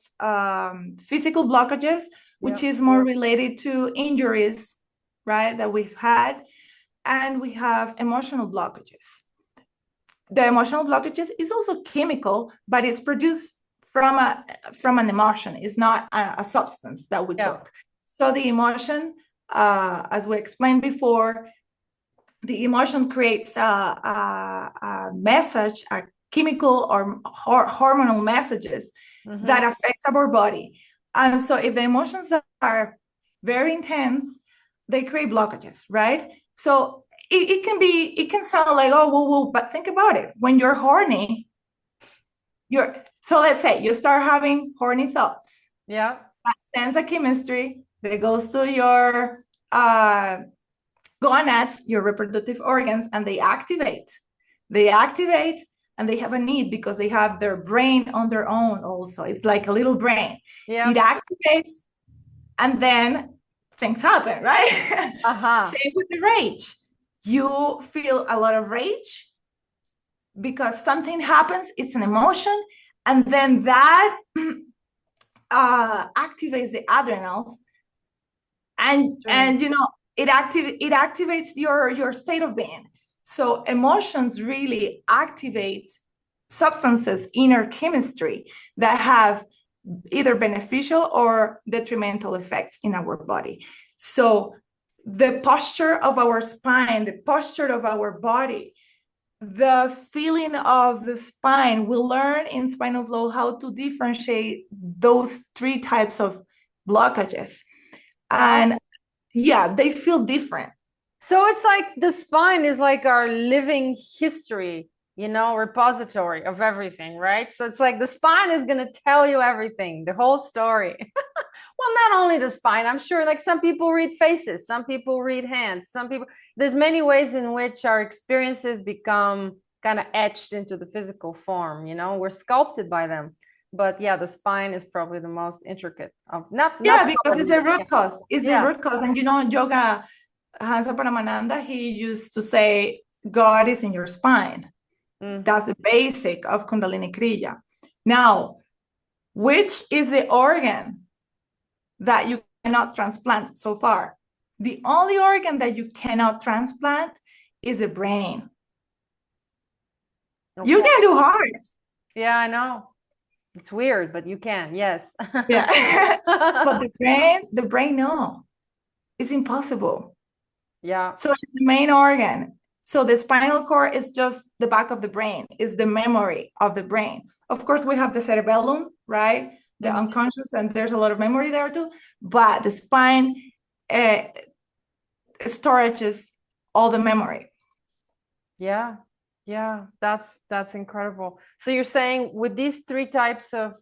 Speaker 2: physical blockages, which
Speaker 1: Yep.
Speaker 2: is more related to injuries, right, that we've had. And we have emotional blockages. The emotional blockages is also chemical, but it's produced from an emotion. It's not a substance that we
Speaker 1: Yeah.
Speaker 2: took. So the emotion, as we explained before, the emotion creates a message, a chemical or hormonal messages that
Speaker 1: Mm-hmm.
Speaker 2: affects our body. And so if the emotions are very intense, they create blockages, right? So it can sound like, oh, whoa, but think about it. When you're horny, so let's say you start having horny thoughts.
Speaker 1: Yeah.
Speaker 2: That sends a chemistry that goes to your uh, gonads, your reproductive organs, and they activate. They activate and they have a need because they have their brain on their own also. It's like a little brain. It
Speaker 1: Yeah.
Speaker 2: activates and then things happen, right?
Speaker 1: Uh-huh.
Speaker 2: Same with the rage. You feel a lot of rage because something happens, it's an emotion, and then that activates the adrenals and
Speaker 1: True.
Speaker 2: you know it activates your state of being. So emotions really activate substances inner chemistry that have either beneficial or detrimental effects in our body. So the posture of our spine, the posture of our body, the feeling of the spine, we learn in spinal flow how to differentiate those three types of blockages.
Speaker 1: Wow.
Speaker 2: And yeah, they feel different.
Speaker 1: So it's like the spine is like our living history, repository of everything, right? So it's like the spine is going to tell you everything, the whole story. Well, not only the spine, I'm sure like some people read faces, some people read hands, some people, there's many ways in which our experiences become kind of etched into the physical form, we're sculpted by them. but yeah, the spine is probably the most intricate of not
Speaker 2: because
Speaker 1: probably,
Speaker 2: it's the root cause. It's the
Speaker 1: yeah.
Speaker 2: root cause. And yoga, Hansa Paramananda, he used to say, God is in your spine. That's the basic of Kundalini Kriya. Now, which is the organ that you cannot transplant so far? The only organ that you cannot transplant is the brain.
Speaker 1: Okay.
Speaker 2: You can do heart.
Speaker 1: Yeah, I know. It's weird, but you can, yes.
Speaker 2: Yeah. But the brain, no. It's impossible.
Speaker 1: Yeah.
Speaker 2: So it's the main organ. So the spinal cord is just the back of the brain. It's the memory of the brain. Of course, we have the cerebellum, right? The unconscious, and there's a lot of memory there too. But the spine storages all the memory.
Speaker 1: Yeah. Yeah. That's incredible. So you're saying with these three types of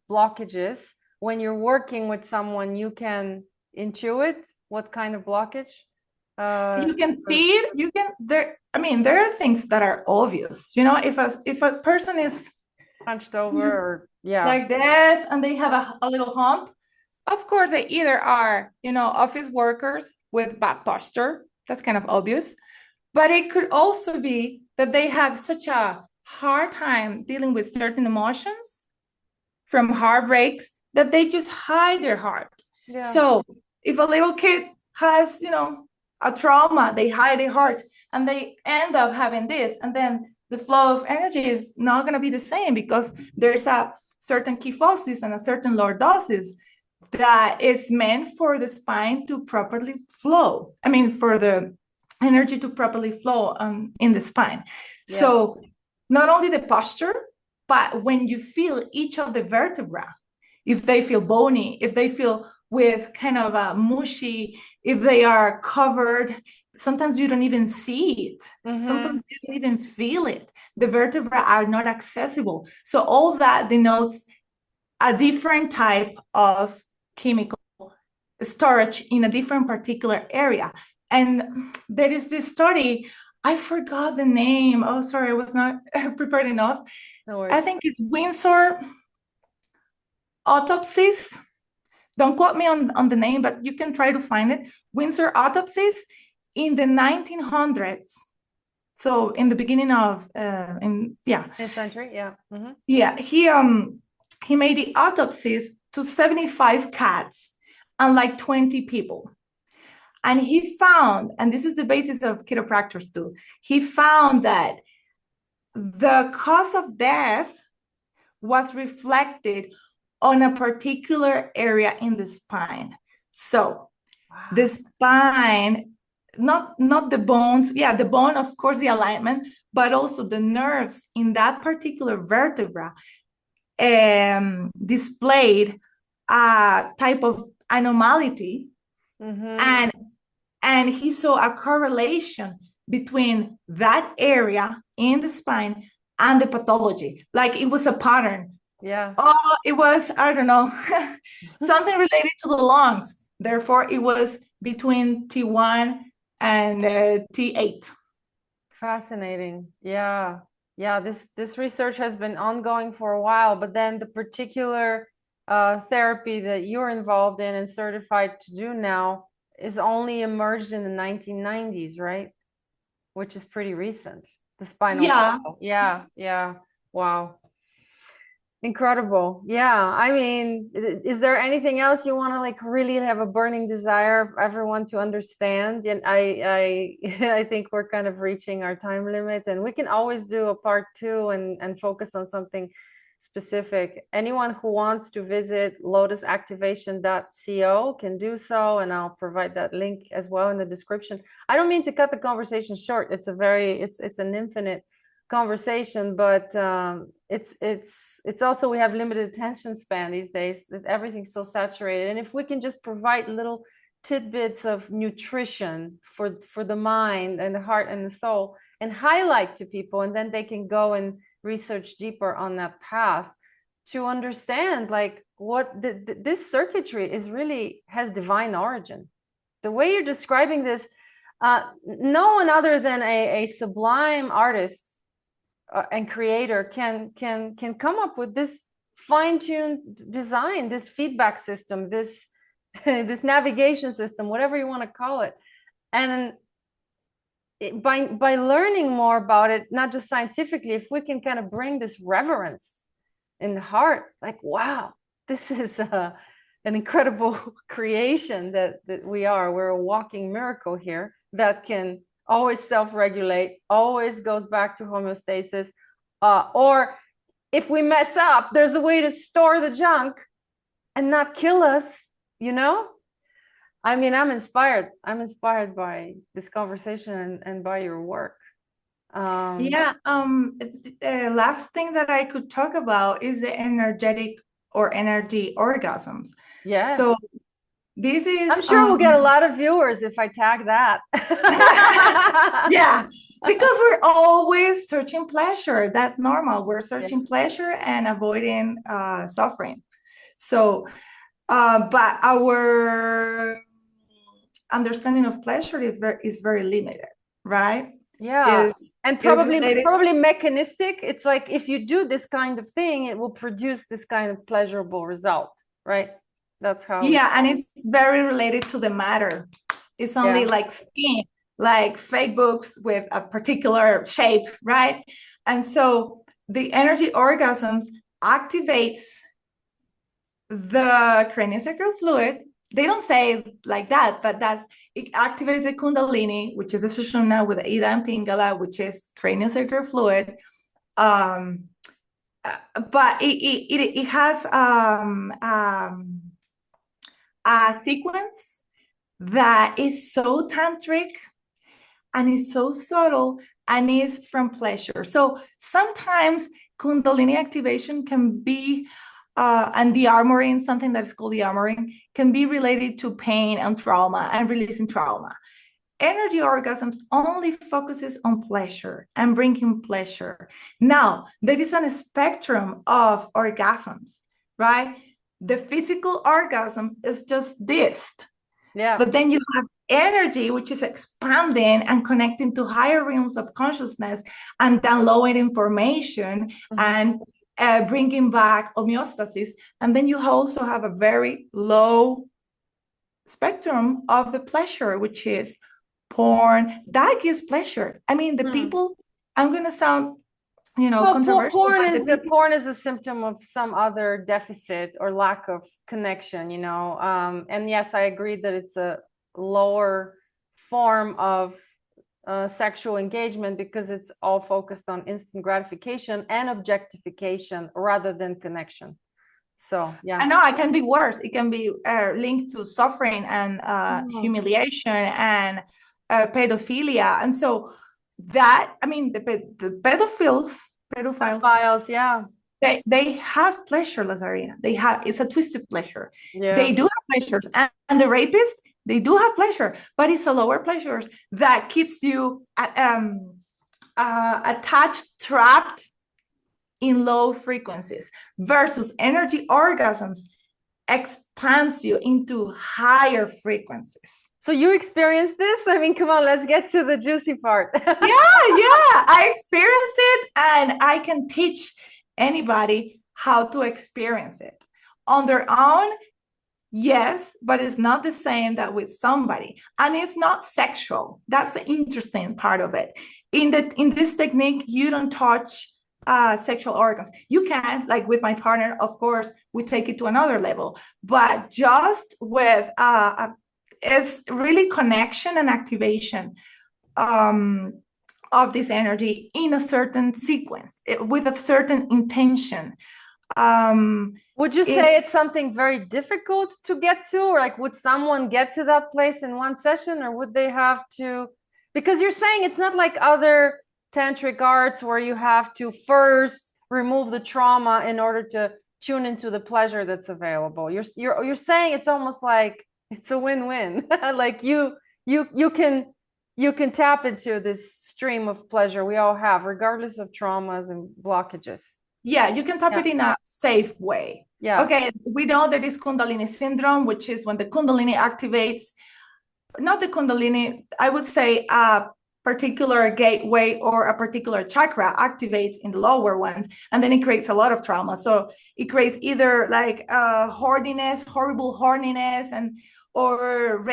Speaker 1: blockages, when you're working with someone, you can intuit what kind of blockage?
Speaker 2: You can see it. You can there. I mean, there are things that are obvious. If a person is
Speaker 1: hunched over, or
Speaker 2: like this, and they have a little hump, of course they either are, office workers with bad posture. That's kind of obvious. But it could also be that they have such a hard time dealing with certain emotions from heartbreaks that they just hide their heart.
Speaker 1: Yeah.
Speaker 2: So if a little kid has, a trauma, they hide their heart, and they end up having this. And then the flow of energy is not going to be the same, because there's a certain kyphosis and a certain lordosis that is meant for the spine to properly flow. I mean, for the energy to properly flow in the spine. Yeah. So not only the posture, but when you feel each of the vertebrae, if they feel bony, if they feel with kind of a mushy, if they are covered, sometimes you don't even see it. Sometimes you don't even feel it. The vertebrae are not accessible. So all that denotes a different type of chemical storage in a different particular area. And there is this study, I forgot the name. Oh, sorry, I was not prepared enough. No worries. I think it's Windsor autopsies. Don't quote me on the name, but you can try to find it. Windsor autopsies in the 1900s. So in the beginning of this
Speaker 1: century, yeah.
Speaker 2: Yeah, he made the autopsies to 75 cats and like 20 people. And he found, and this is the basis of chiropractors too, he found that the cause of death was reflected on a particular area in the spine. So the spine, not the bones, the bone, of course, the alignment, but also the nerves in that particular vertebra displayed a type of anomaly. And he saw a correlation between that area in the spine and the pathology. Like it was a pattern.
Speaker 1: Yeah.
Speaker 2: Oh, it was, I don't know, something related to the lungs. Therefore, it was between T1 and T8.
Speaker 1: Fascinating. Yeah. Yeah, this research has been ongoing for a while, but then the particular therapy that you're involved in and certified to do now is only emerged in the 1990s, right? Which is pretty recent. The spinal. Yeah. Yeah. Wow. Incredible. Yeah. I mean, is there anything else you want to like really have a burning desire for everyone to understand? And I think we're kind of reaching our time limit, and we can always do a part 2 and focus on something specific. Anyone who wants to visit lotusactivation.co can do so, and I'll provide that link as well in the description. I don't mean to cut the conversation short. It's an infinite conversation, but it's also, we have limited attention span these days, that everything's so saturated. And if we can just provide little tidbits of nutrition for the mind and the heart and the soul, and highlight to people, and then they can go and research deeper on that path to understand like what this circuitry is really has divine origin. The way you're describing this, no one other than a sublime artist and creator can come up with this fine-tuned design, this feedback system, this this navigation system, whatever you want to call it. And by learning more about it, not just scientifically, if we can kind of bring this reverence in the heart, like, wow, this is an incredible creation that we are. We're a walking miracle here that can always self-regulate, always goes back to homeostasis. Or if we mess up, there's a way to store the junk and not kill us, you know? I mean, I'm inspired. I'm inspired by this conversation and by your work.
Speaker 2: The last thing that I could talk about is the energetic or energy orgasms.
Speaker 1: Yeah.
Speaker 2: So this is,
Speaker 1: I'm sure we'll get a lot of viewers if I tag that.
Speaker 2: yeah, because we're always searching pleasure. That's normal. We're searching pleasure and avoiding suffering. So, but our understanding of pleasure is very limited, right?
Speaker 1: Yeah. And probably mechanistic. It's like if you do this kind of thing, it will produce this kind of pleasurable result, right? That's how.
Speaker 2: Yeah, and it's very related to the matter. It's only like skin, like fake books with a particular shape, right? And so the energy orgasms activates the craniosacral fluid. They don't say it like that, but it activates the Kundalini, which is the Sushumna with the Ida and Pingala, which is craniosacral fluid. But it has a sequence that is so tantric and is so subtle and is from pleasure. So sometimes Kundalini activation can be and the armoring, something that is called the armoring, can be related to pain and trauma and releasing trauma. Energy orgasms only focuses on pleasure and bringing pleasure. Now, there is a spectrum of orgasms, right? The physical orgasm is just this. Yeah. But then you have energy, which is expanding and connecting to higher realms of consciousness and downloading information and bringing back homeostasis. And then you also have a very low spectrum of the pleasure, which is porn. That gives pleasure. I mean, the people, I'm going to sound, controversial.
Speaker 1: Porn is a symptom of some other deficit or lack of connection, and yes, I agree that it's a lower form of sexual engagement because it's all focused on instant gratification and objectification rather than connection. So yeah,
Speaker 2: I know it can be worse. It can be linked to suffering and humiliation and pedophilia. And so that, I mean, the pedophiles,
Speaker 1: yeah,
Speaker 2: they have pleasure, Lazarina. It's a twisted pleasure. Yeah. They do have pleasures, and the rapists, they do have pleasure, but it's a lower pleasures that keeps you attached, trapped in low frequencies, versus energy orgasms expands you into higher frequencies.
Speaker 1: So you experienced this? I mean, come on, let's get to the juicy part.
Speaker 2: Yeah, I experienced it, and I can teach anybody how to experience it on their own. Yes, but it's not the same that with somebody, and it's not sexual. That's the interesting part of it. In this technique, you don't touch sexual organs. You can, like with my partner, of course, we take it to another level, but just with it's really connection and activation of this energy in a certain sequence with a certain intention.
Speaker 1: Would you say it's something very difficult to get to, or like would someone get to that place in one session, or would they have to, because you're saying it's not like other tantric arts where you have to first remove the trauma in order to tune into the pleasure that's available. You're saying it's almost like it's a win-win. Like you can tap into this stream of pleasure we all have, regardless of traumas and blockages.
Speaker 2: Yeah, you can tap it in a safe way. Yeah. Okay, we know there is Kundalini syndrome, which is when the Kundalini activates, not the Kundalini, I would say particular gateway or a particular chakra activates in the lower ones, and then it creates a lot of trauma. So it creates either like horrible horniness, and or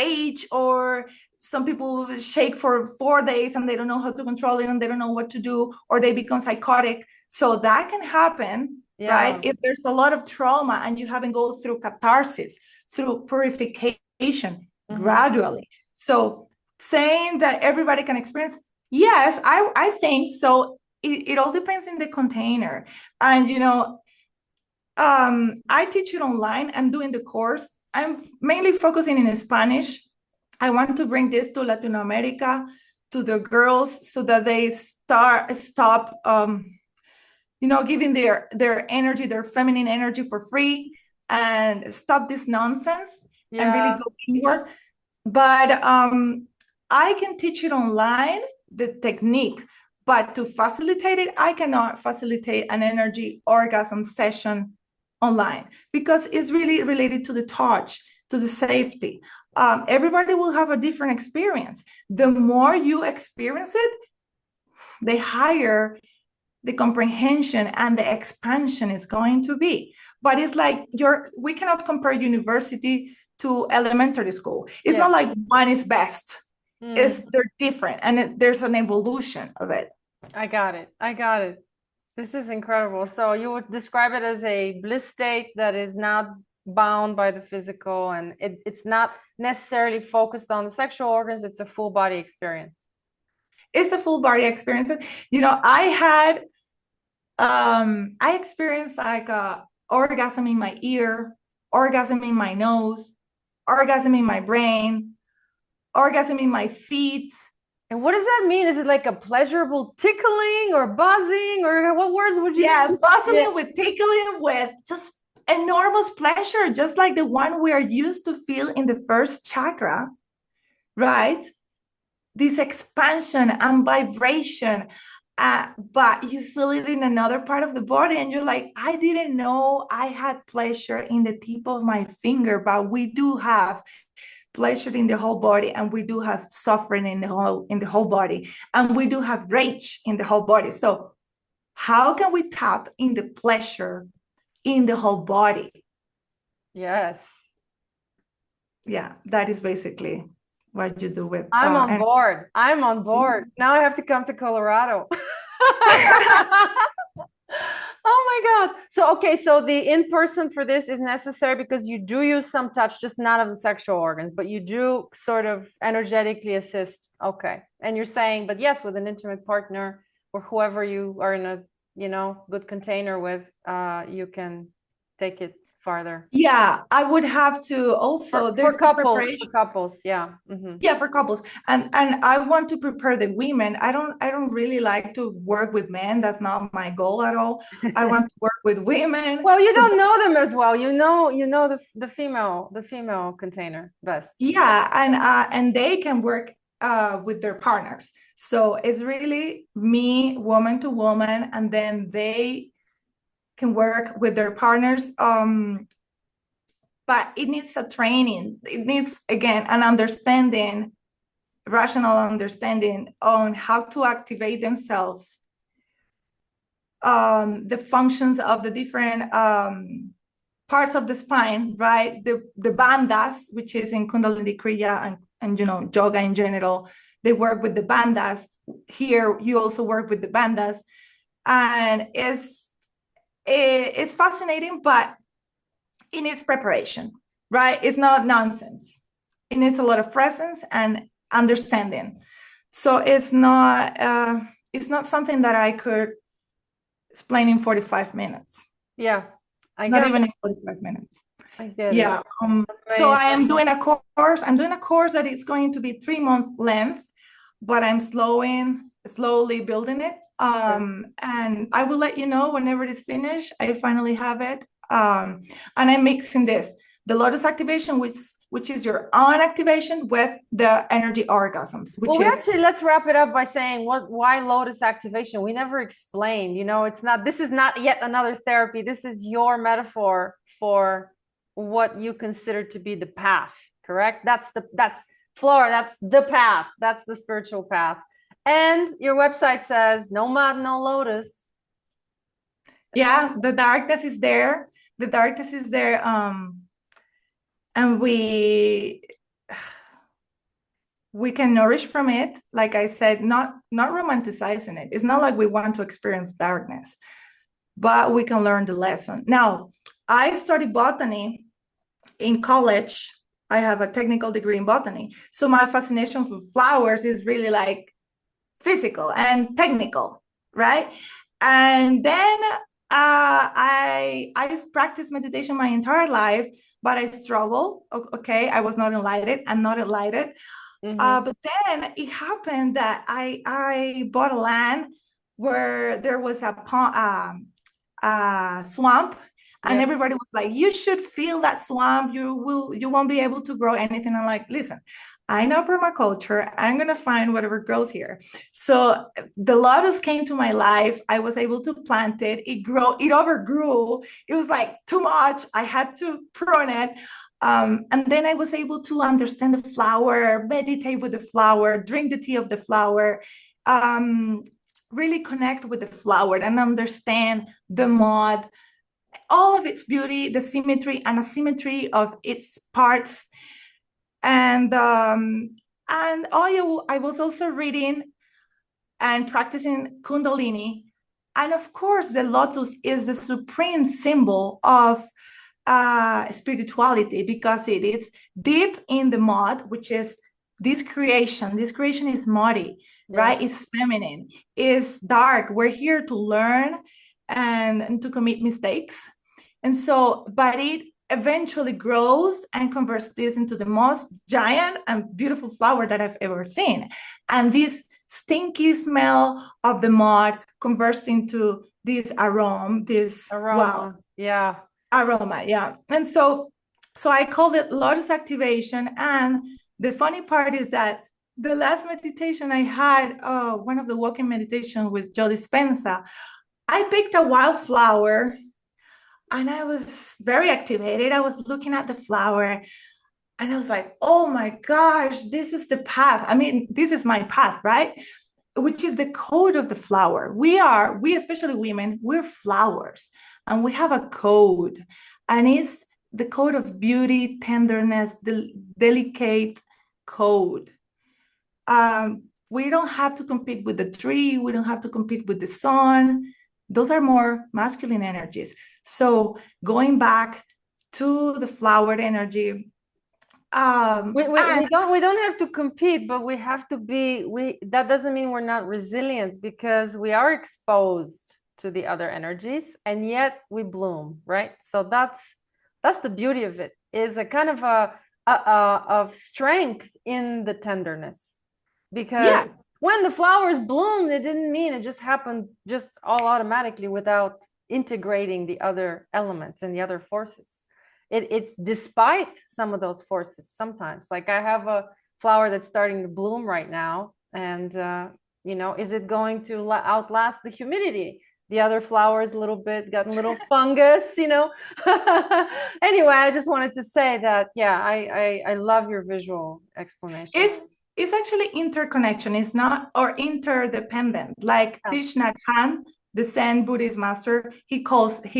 Speaker 2: rage, or some people shake for 4 days and they don't know how to control it and they don't know what to do, or they become psychotic. So that can happen, right? If there's a lot of trauma and you haven't gone through catharsis, through purification gradually. So saying that everybody can experience, yes, I think so. It all depends in the container. And I teach it online. I'm doing the course. I'm mainly focusing in Spanish. I want to bring this to Latin America, to the girls, so that they stop giving their energy, their feminine energy for free, and stop this nonsense and really go inward. But I can teach it online, the technique, but to facilitate it, I cannot facilitate an energy orgasm session online, because it's really related to the touch, to the safety. Everybody will have a different experience. The more you experience it, the higher the comprehension and the expansion is going to be. But it's like we cannot compare university to elementary school. It's not like one is best. They're different, and there's an evolution of it.
Speaker 1: I got it. This is incredible. So you would describe it as a bliss state that is not bound by the physical, and it's not necessarily focused on the sexual organs. It's a full body experience.
Speaker 2: It's a full body experience. I experienced like a orgasm in my ear, orgasm in my nose, orgasm in my brain, orgasm in my feet.
Speaker 1: And what does that mean? Is it like a pleasurable tickling or buzzing, or what words would you
Speaker 2: use? Buzzing with tickling, with just enormous pleasure, just like the one we are used to feel in the first chakra, right? This expansion and vibration. But you feel it in another part of the body, and you're like, I didn't know I had pleasure in the tip of my finger, but we do have pleasure in the whole body, and we do have suffering in the whole body, and we do have rage in the whole body. So how can we tap in the pleasure in the whole body?
Speaker 1: Yes.
Speaker 2: Yeah, that is basically what you do with.
Speaker 1: I'm on board. I'm on board. Now I have to come to Colorado. Oh my God. So, okay. So the in-person for this is necessary because you do use some touch, just not of the sexual organs, but you do sort of energetically assist. Okay. And you're saying, but yes, with an intimate partner or whoever you are in a, good container with, you can take it farther.
Speaker 2: Yeah, I would have to also
Speaker 1: for couples, yeah.
Speaker 2: Yeah, for couples, and I want to prepare the women. I don't really like to work with men. That's not my goal at all. I want to work with women.
Speaker 1: Well, you don't know them as well. You know the female container best.
Speaker 2: Yeah, and they can work with their partners. So it's really me, woman to woman, and then they can work with their partners. But it needs a training. It needs, again, an understanding, rational understanding on how to activate themselves, the functions of the different parts of the spine, right? The bandhas, which is in Kundalini Kriya and yoga in general, they work with the bandhas. Here, you also work with the bandhas, and it's fascinating, but it needs preparation, right? It's not nonsense. It needs a lot of presence and understanding. So it's not something that I could explain in 45 minutes.
Speaker 1: Yeah,
Speaker 2: not even in 45 minutes.
Speaker 1: I get
Speaker 2: it. So I am doing a course. I'm doing a course that is going to be 3 months length, but I'm slowly building it. And I will let you know whenever it's finished. I finally have it. And I'm mixing the lotus activation, which is your own activation, with the energy orgasms.
Speaker 1: Let's wrap it up by saying why lotus activation. We never explained. This is not yet another therapy. This is your metaphor for what you consider to be the path. Correct? That's Flora. That's the path. That's the spiritual path. And your website says no mud, no lotus.
Speaker 2: Yeah, the darkness is there. The darkness is there. And we can nourish from it. Like I said, not romanticizing it. It's not like we want to experience darkness, but we can learn the lesson. Now, I studied botany in college. I have a technical degree in botany. So my fascination for flowers is really like physical and technical, right? And then I've practiced meditation my entire life, but I struggle. Okay, I was not enlightened. I'm not enlightened. But then it happened that I bought a land where there was a swamp, and
Speaker 1: Yep.
Speaker 2: everybody was like, "You should feel that swamp. You won't be able to grow anything." I'm like, "Listen, I know permaculture. I'm gonna find whatever grows here." So the lotus came to my life. I was able to plant it. It overgrew. It was like too much. I had to prune it. And then I was able to understand the flower, meditate with the flower, drink the tea of the flower, really connect with the flower and understand the mud, all of its beauty, the symmetry and asymmetry of its parts. And I was also reading and practicing Kundalini. And of course, the lotus is the supreme symbol of spirituality because it is deep in the mud, which is this creation. This creation is muddy, right? It's feminine, it's dark. We're here to learn and to commit mistakes. And so, but it eventually grows and converts this into the most giant and beautiful flower that I've ever seen. And this stinky smell of the mud converts into this
Speaker 1: Aroma. Yeah.
Speaker 2: aroma, yeah. And so I called it lotus activation. And the funny part is that the last meditation I had, one of the walking meditation with Joe Dispenza, I picked a wildflower and I was very activated. I was looking at the flower and I was like, oh my gosh, this is the path. I mean, this is my path, right? Which is the code of the flower. We especially women, we're flowers and we have a code. And it's the code of beauty, tenderness, the delicate code. We don't have to compete with the tree. We don't have to compete with the sun. Those are more masculine energies. So going back to the flowered energy,
Speaker 1: we don't have to compete, but we have to be, that doesn't mean we're not resilient because we are exposed to the other energies and yet we bloom, right? So that's the beauty of it, is a kind of of strength in the tenderness. Because
Speaker 2: yes,
Speaker 1: when the flowers bloomed, it didn't mean it just happened just all automatically without integrating the other elements and the other forces. It's despite some of those forces sometimes. Like I have a flower that's starting to bloom right now, and is it going to outlast the humidity? The other flowers a little bit got a little fungus, Anyway, I just wanted to say that, yeah, I love your visual explanation.
Speaker 2: It's actually interconnection. It's not, or interdependent. Like Thich Nhat Hanh, the Zen Buddhist master, he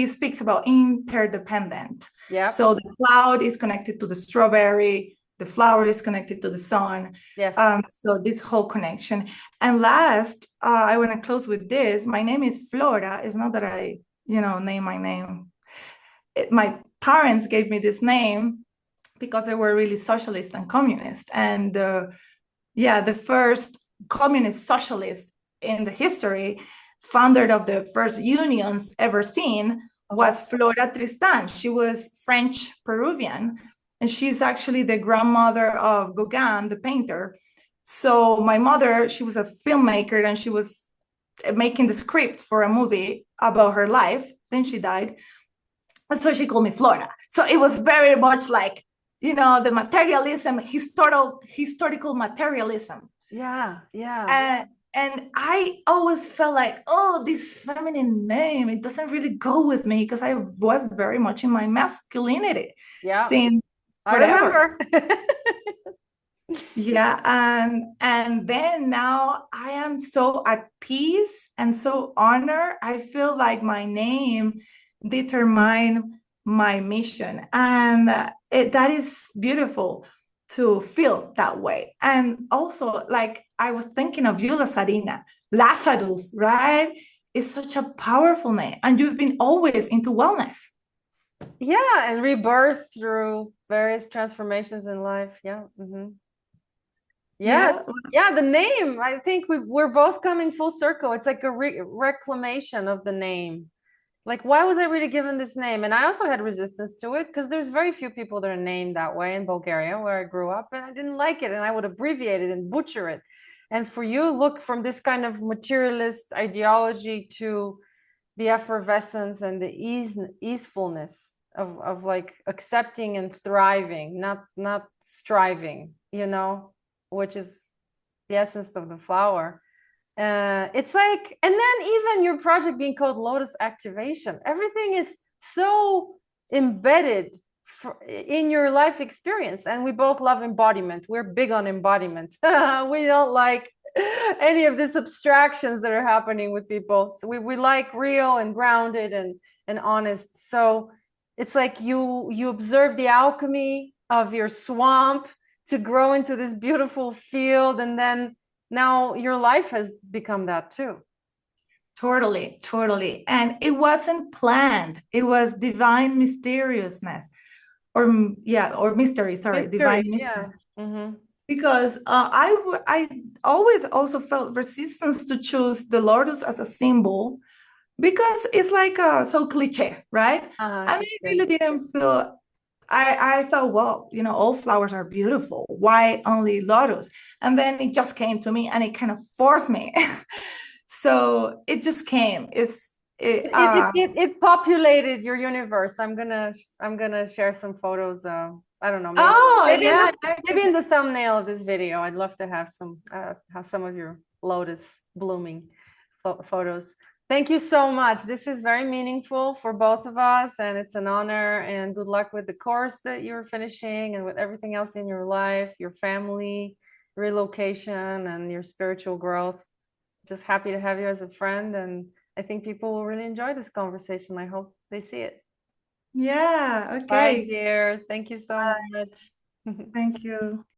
Speaker 2: speaks about interdependent.
Speaker 1: Yeah.
Speaker 2: So the cloud is connected to the strawberry, the flower is connected to the sun.
Speaker 1: Yes.
Speaker 2: So this whole connection. And last, I want to close with this. My name is Flora. It's not that I, name my name. My parents gave me this name because they were really socialist and communist. And the first communist socialist in the history, founder of the first unions ever seen, was Flora Tristan. She was French Peruvian, and she's actually the grandmother of Gauguin, the painter. So my mother, she was a filmmaker, and she was making the script for a movie about her life. Then she died. And so she called me Flora. So it was very much like, the materialism, historical materialism.
Speaker 1: Yeah, yeah.
Speaker 2: And I always felt like, oh, this feminine name, it doesn't really go with me because I was very much in my masculinity.
Speaker 1: Yeah.
Speaker 2: Since
Speaker 1: I
Speaker 2: forever.
Speaker 1: remember.
Speaker 2: Yeah, and then now I am so at peace and so honored. I feel like my name determine my mission, and that is beautiful to feel that way. And also, like I was thinking of you, Lazarina, Lazarus, right? It's such a powerful name, and you've been always into wellness.
Speaker 1: Yeah, and rebirth through various transformations in life. Yeah. Yeah,
Speaker 2: Yeah,
Speaker 1: yeah, the name. I think we're both coming full circle. It's like a reclamation of the name. Like, why was I really given this name? And I also had resistance to it because there's very few people that are named that way in Bulgaria, where I grew up, and I didn't like it, and I would abbreviate it and butcher it. And for you, look from this kind of materialist ideology to the effervescence and the easefulness of like accepting and thriving, not striving, which is the essence of the flower. It's like, and then even your project being called Lotus Activation, everything is so embedded in your life experience. And we both love embodiment. We're big on embodiment. We don't like any of these abstractions that are happening with people. So we like real and grounded and honest. So it's like you observe the alchemy of your swamp to grow into this beautiful field, and then now your life has become that too.
Speaker 2: totally, totally. And it wasn't planned. It was divine mysteriousness, or yeah, or mystery, sorry, divine
Speaker 1: Mystery,
Speaker 2: mystery.
Speaker 1: yeah. Mm-hmm.
Speaker 2: Because I always also felt resistance to choose the lotus as a symbol because it's like so cliche, right? And I
Speaker 1: Cliche.
Speaker 2: really didn't feel. I thought, well, all flowers are beautiful. Why only lotus? And then it just came to me, and it kind of forced me. So it just came.
Speaker 1: It populated your universe. I'm gonna share some photos. I don't know, maybe
Speaker 2: Oh
Speaker 1: maybe in
Speaker 2: yeah,
Speaker 1: the maybe in the thumbnail of this video. I'd love to have some of your lotus blooming photos. Thank you so much. This is very meaningful for both of us, and it's an honor. And good luck with the course that you're finishing, and with everything else in your life, your family, relocation, and your spiritual growth. Just happy to have you as a friend, and I think people will really enjoy this conversation. I hope they see it.
Speaker 2: yeah.
Speaker 1: Bye,
Speaker 2: Okay.
Speaker 1: dear. Thank you so much.
Speaker 2: Thank you.